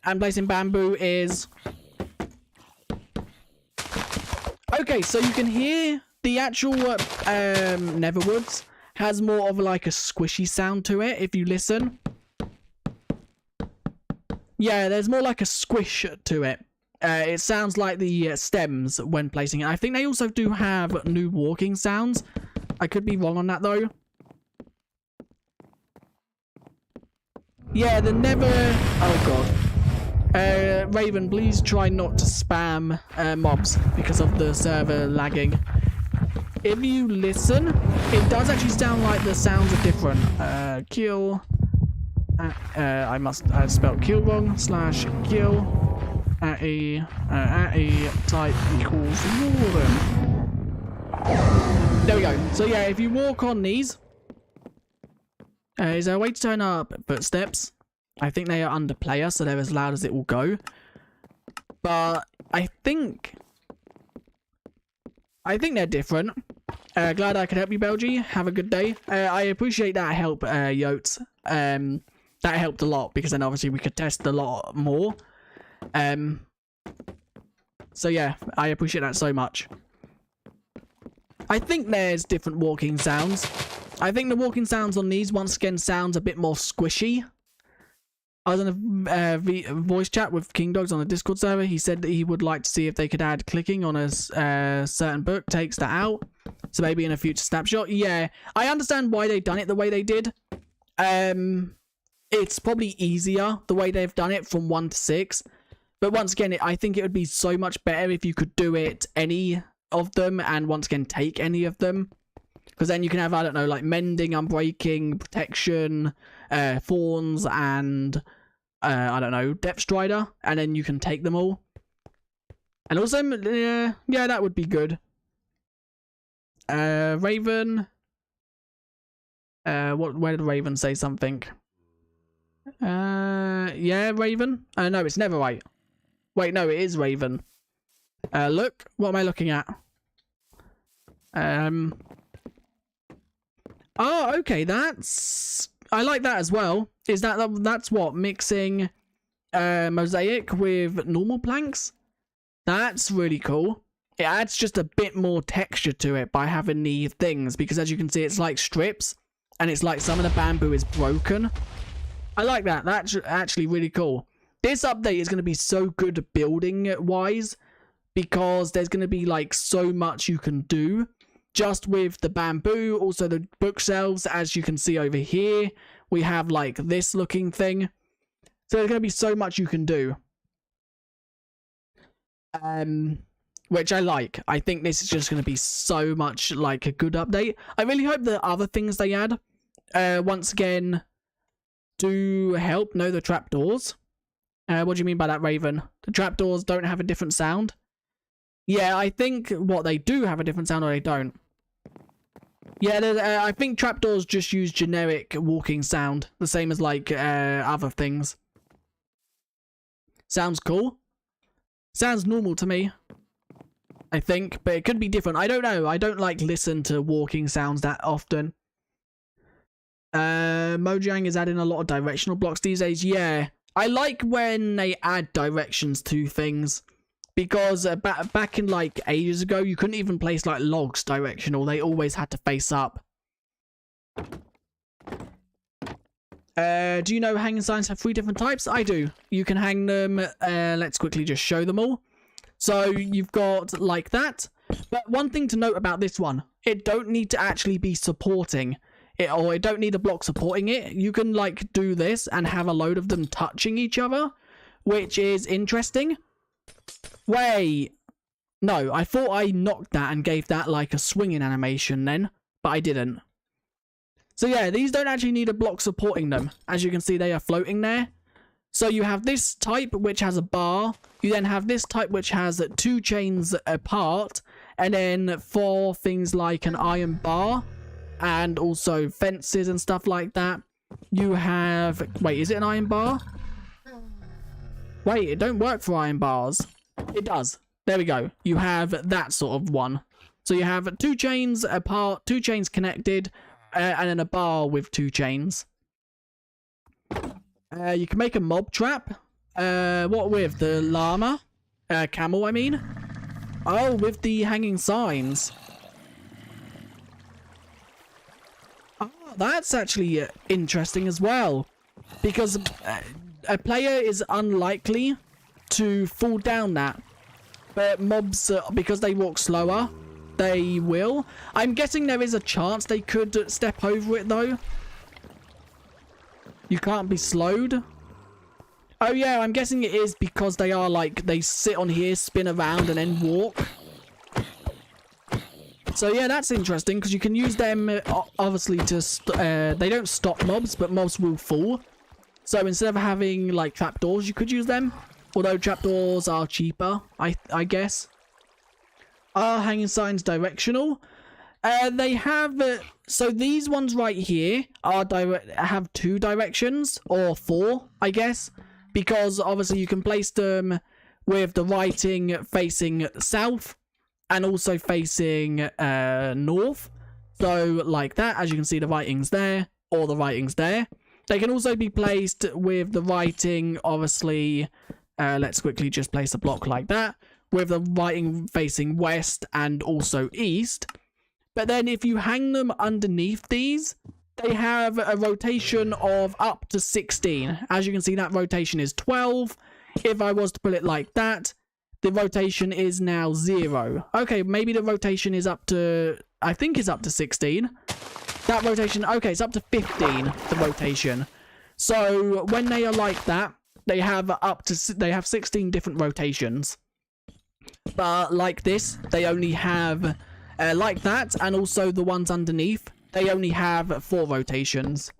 And placing bamboo is... Okay, so you can hear the actual Netherwoods has more of like a squishy sound to it if you listen. Yeah, there's more like a squish to it. It sounds like the stems when placing it. I think they also do have new walking sounds. I could be wrong on that though. Yeah, the Nether... Oh god. Raven, please try not to spam mobs because of the server lagging. If you listen, it does actually sound like the sounds are different. Kill. I spelled kill wrong. / kill. At a type equals warden. There we go. So yeah, if you walk on these, is there a way to turn up footsteps? I think they are under player, so they're as loud as it will go. But I think they're different. Glad I could help you, Belgie. Have a good day. I appreciate that help, Yotes. That helped a lot, because then obviously we could test a lot more. So yeah, I appreciate that so much. I think there's different walking sounds. I think the walking sounds on these, once again, sounds a bit more squishy. I was in a voice chat with King Dogs on the Discord server. He said that he would like to see if they could add clicking on a certain book, takes that out. So maybe in a future snapshot. Yeah, I understand why they've done it the way they did. It's probably easier the way they've done it from 1 to 6. But once again, I think it would be so much better if you could do it any of them and once again take any of them. Because then you can have, I don't know, like mending, unbreaking, protection, thorns, and I don't know, depth strider, and then you can take them all. And also, yeah, that would be good. Raven. Where did Raven say something? Yeah, Raven. No, it's Netherite. Wait, no, it is Raven. Look, what am I looking at? Oh, okay, I like that as well. That's what, mixing mosaic with normal planks? That's really cool. It adds just a bit more texture to it by having the things, because as you can see, it's like strips, and it's like some of the bamboo is broken. I like that. That's actually really cool. This update is going to be so good building wise, because there's going to be like so much you can do just with the bamboo. Also the bookshelves, as you can see over here, we have like this looking thing. So there's going to be so much you can do. Which I like. I think this is just going to be so much like a good update. I really hope the other things they add, once again, do help. No, the trapdoors. What do you mean by that, Raven? The trapdoors don't have a different sound? Yeah, I think what they do have a different sound or they don't. Yeah, I think trapdoors just use generic walking sound, the same as like other things. Sounds cool. Sounds normal to me, I think, but it could be different. I don't know. I don't like listen to walking sounds that often. Mojang is adding a lot of directional blocks these days. Yeah, I like when they add directions to things, because back in like ages ago, you couldn't even place like logs directional. They always had to face up. Do you know hanging signs have 3 different types? I do. You can hang them. Let's quickly just show them all. So you've got like that. But one thing to note about this one, it don't need to actually be supporting it, or it don't need a block supporting it. You can like do this and have a load of them touching each other, which is interesting. Wait. No, I thought I knocked that and gave that like a swinging animation then, but I didn't. So yeah, these don't actually need a block supporting them. As you can see, they are floating there. So you have this type, which has a bar. You then have this type, which has 2 chains apart. And then for things like an iron bar and also fences and stuff like that, you have... Wait, is it an iron bar? Wait, it don't work for iron bars. It does. There we go. You have that sort of one. So you have 2 chains apart, 2 chains connected, and then a bar with 2 chains. You can make a mob trap. What with? The llama? Camel, I mean. Oh, with the hanging signs. Oh, that's actually interesting as well. Because a player is unlikely to fall down that. But mobs, because they walk slower, they will. I'm guessing there is a chance they could step over it though. You can't be slowed. Oh yeah, I'm guessing it is because they are like, they sit on here, spin around and then walk. So yeah, that's interesting because you can use them obviously to, they don't stop mobs, but mobs will fall. So instead of having like trapdoors, you could use them. Although trapdoors are cheaper, I guess. Are hanging signs directional? They have... so these ones right here are have 2 directions, or 4, I guess. Because obviously you can place them with the writing facing south and also facing north. So like that, as you can see the writing's there, or the writing's there. They can also be placed with the writing, obviously... let's quickly just place a block like that, with the writing facing west and also east. But then if you hang them underneath these, they have a rotation of up to 16. As you can see, that rotation is 12. If I was to put it like that, the rotation is now 0. Okay, maybe the rotation is up to... I think it's up to 16. That rotation... Okay, it's up to 15, the rotation. So when they are like that, they have they have 16 different rotations. But like this, they only have like that, and also the ones underneath, they only have 4 rotations.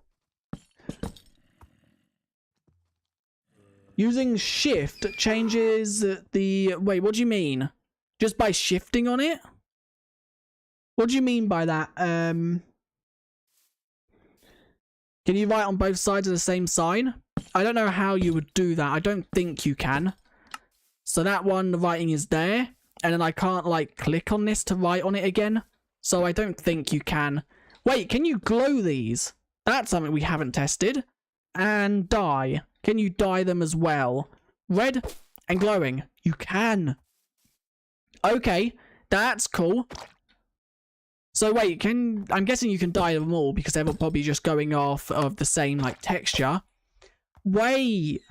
Using shift changes the... Wait, what do you mean? Just by shifting on it? What do you mean by that? Can you write on both sides of the same sign? I don't know how you would do that. I don't think you can. So that one, the writing is there. And then I can't, like, click on this to write on it again. So I don't think you can. Wait, can you glow these? That's something we haven't tested. And dye. Can you dye them as well? Red and glowing. You can. Okay, that's cool. So wait, I'm guessing you can dye them all because they're probably just going off of the same, like, texture. Wait.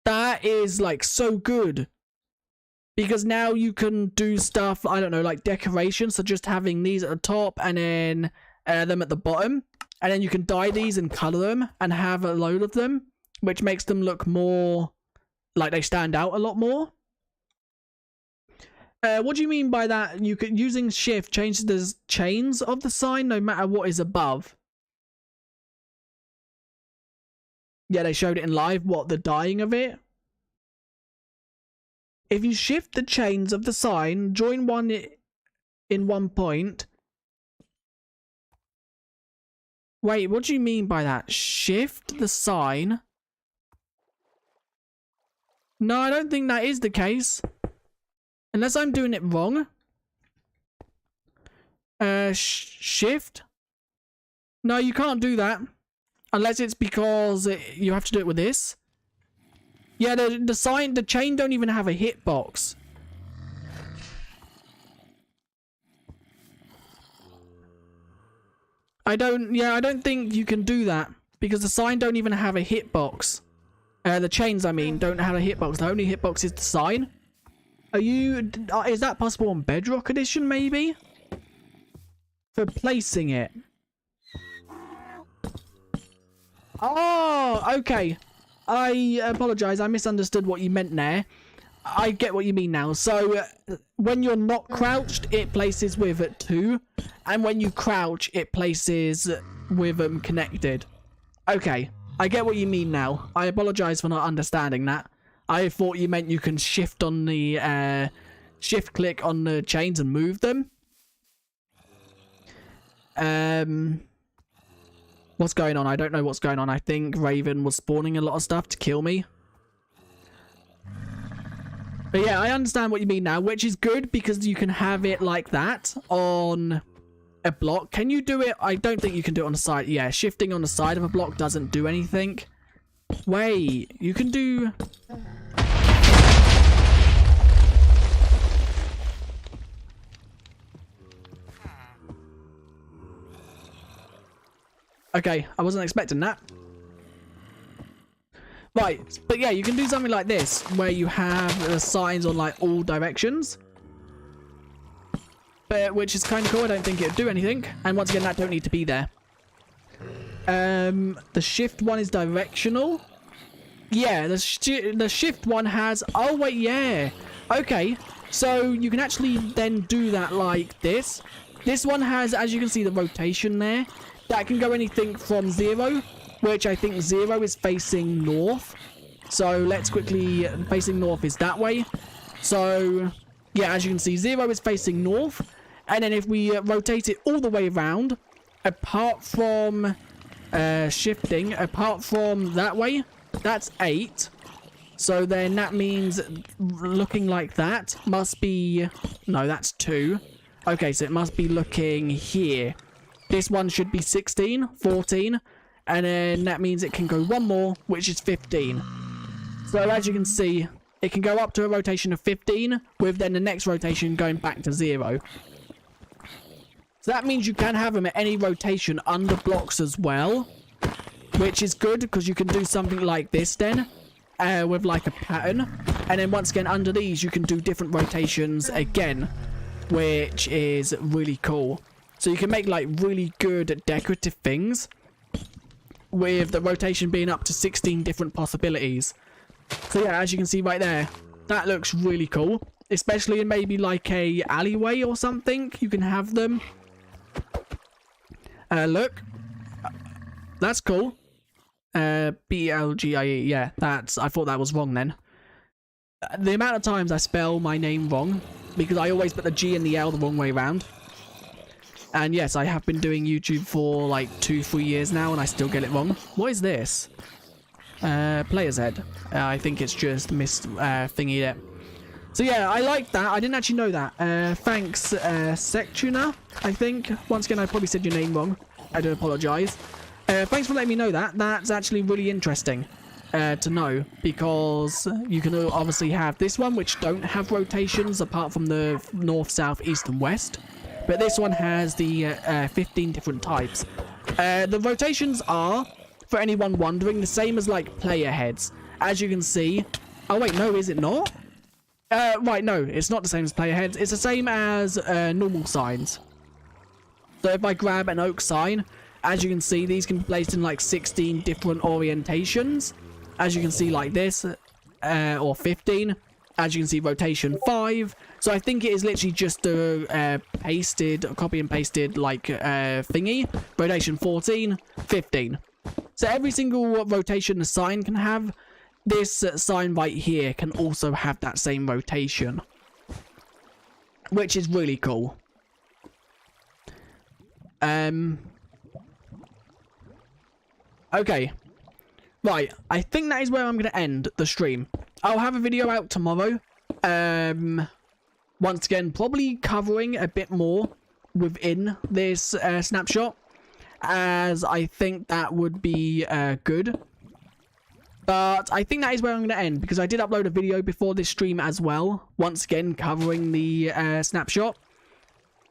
That is, like, so good. Because now you can do stuff, I don't know, like decoration. So just having these at the top and then them at the bottom. And then you can dye these and colour them and have a load of them. Which makes them look more, like they stand out a lot more. What do you mean by that? You could, using shift, change the chains of the sign no matter what is above. Yeah, they showed it in live, what, the dyeing of it? If you shift the chains of the sign, join one in one point. Wait, what do you mean by that? Shift the sign? No, I don't think that is the case. Unless I'm doing it wrong. Shift? No, you can't do that. Unless it's because you have to do it with this. Yeah, the chain don't even have a hitbox. I don't think you can do that. Because the sign don't even have a hitbox. The chains, I mean, don't have a hitbox. The only hitbox is the sign. Is that possible on Bedrock Edition, maybe? For placing it. Oh, okay. I apologize. I misunderstood what you meant there. I get what you mean now. So, when you're not crouched, it places with 2. And when you crouch, it places with them connected. Okay. I get what you mean now. I apologize for not understanding that. I thought you meant you can shift on the shift click on the chains and move them. What's going on? I don't know what's going on. I think Raven was spawning a lot of stuff to kill me. But yeah, I understand what you mean now, which is good because you can have it like that on a block. Can you do it? I don't think you can do it on the side. Yeah, shifting on the side of a block doesn't do anything. Wait, you can do... Okay, I wasn't expecting that. Right, but yeah, you can do something like this, where you have the signs on like all directions. But, which is kind of cool, I don't think it would do anything. And once again, that don't need to be there. The shift one is directional. Yeah, the shift one has... Oh, wait, yeah. Okay, so you can actually then do that like this. This one has, as you can see, the rotation there. That can go anything from 0, which I think 0 is facing north. So let's quickly... Facing north is that way. So, yeah, as you can see, 0 is facing north. And then if we rotate it all the way around, apart from shifting, apart from that way, that's 8. So then that means looking like that must be... No, that's 2. Okay, so it must be looking here. This one should be 16, 14. And then that means it can go one more, which is 15. So as you can see, it can go up to a rotation of 15, with then the next rotation going back to 0. So that means you can have them at any rotation under blocks as well. Which is good, because you can do something like this then. With like a pattern. And then once again, under these, you can do different rotations again. Which is really cool. So you can make like really good decorative things. With the rotation being up to 16 different possibilities. So yeah, as you can see right there. That looks really cool. Especially in maybe like a alleyway or something. You can have them. Look. That's cool. BLGIE. Yeah, that's... I thought that was wrong then. The amount of times I spell my name wrong. Because I always put the G and the L the wrong way around. And yes, I have been doing YouTube for like 2-3 years now, and I still get it wrong. What is this? Player's head. I think it's just missed thingy it. So yeah, I like that. I didn't actually know that. Thanks, Sectuna, I think. Once again, I probably said your name wrong. I do apologise. Thanks for letting me know that. That's actually really interesting to know, because you can obviously have this one, which don't have rotations apart from the north, south, east and west. But this one has the 15 different types. The rotations are, for anyone wondering, the same as like player heads. As you can see... Oh wait, no, is it not? Right, no, it's not the same as player heads. It's the same as normal signs. So if I grab an oak sign, as you can see, these can be placed in like 16 different orientations. As you can see, like this, or 15. As you can see, rotation 5. So I think it is literally just a copy and pasted like thingy. Rotation 14, 15. So every single rotation a sign can have, this sign right here can also have that same rotation, which is really cool. Okay. Right, I think that is where I'm going to end the stream. I'll have a video out tomorrow. Once again, probably covering a bit more within this snapshot, as I think that would be good. But I think that is where I'm going to end, because I did upload a video before this stream as well, once again covering the snapshot,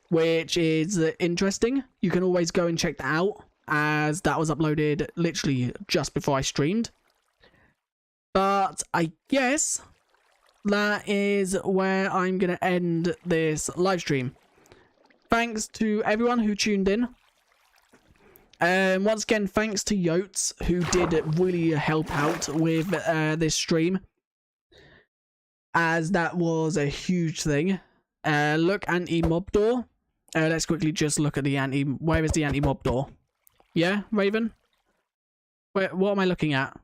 which is interesting. You can always go and check that out, as that was uploaded literally just before I streamed. But I guess that is where I'm going to end this live stream. Thanks to everyone who tuned in. Once again, thanks to Yotes, who did really help out with this stream, as that was a huge thing. Look, anti-mob door. Let's quickly just look at the anti... Where is the anti-mob door? Yeah, Raven? What am I looking at?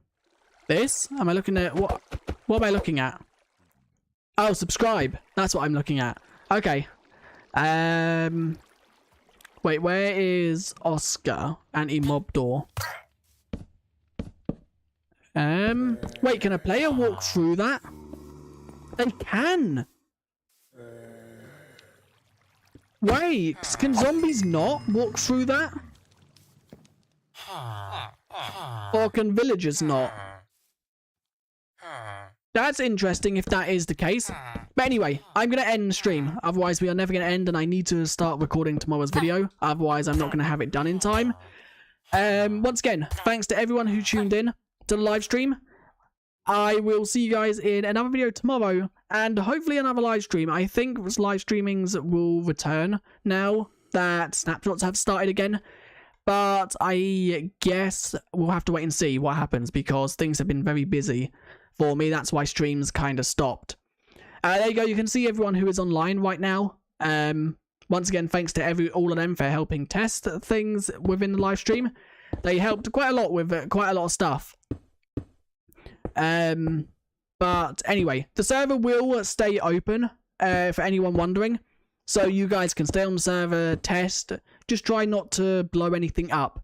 This? Am I looking at... What am I looking at? Oh, subscribe. That's what I'm looking at. Okay. Wait, where is Oscar? Anti-mob door. Wait, can a player walk through that? They can! Wait, can zombies not walk through that? Or can villagers not? That's interesting if that is the case. But anyway, I'm going to end the stream. Otherwise, we are never going to end, and I need to start recording tomorrow's video. Otherwise, I'm not going to have it done in time. Once again, thanks to everyone who tuned in to the live stream. I will see you guys in another video tomorrow, and hopefully another live stream. I think live streamings will return now that snapshots have started again. But I guess we'll have to wait and see what happens, because things have been very busy for me. That's why streams kind of stopped. There you go. You can see everyone who is online right now. Once again, thanks to all of them for helping test things within the live stream. They helped quite a lot with quite a lot of stuff. But anyway, the server will stay open for anyone wondering. So you guys can stay on the server, test. Just try not to blow anything up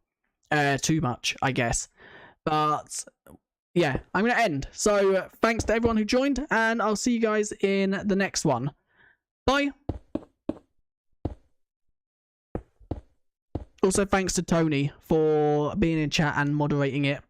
too much, I guess. But yeah, I'm going to end. So thanks to everyone who joined, and I'll see you guys in the next one. Bye. Also, thanks to Tony for being in chat and moderating it.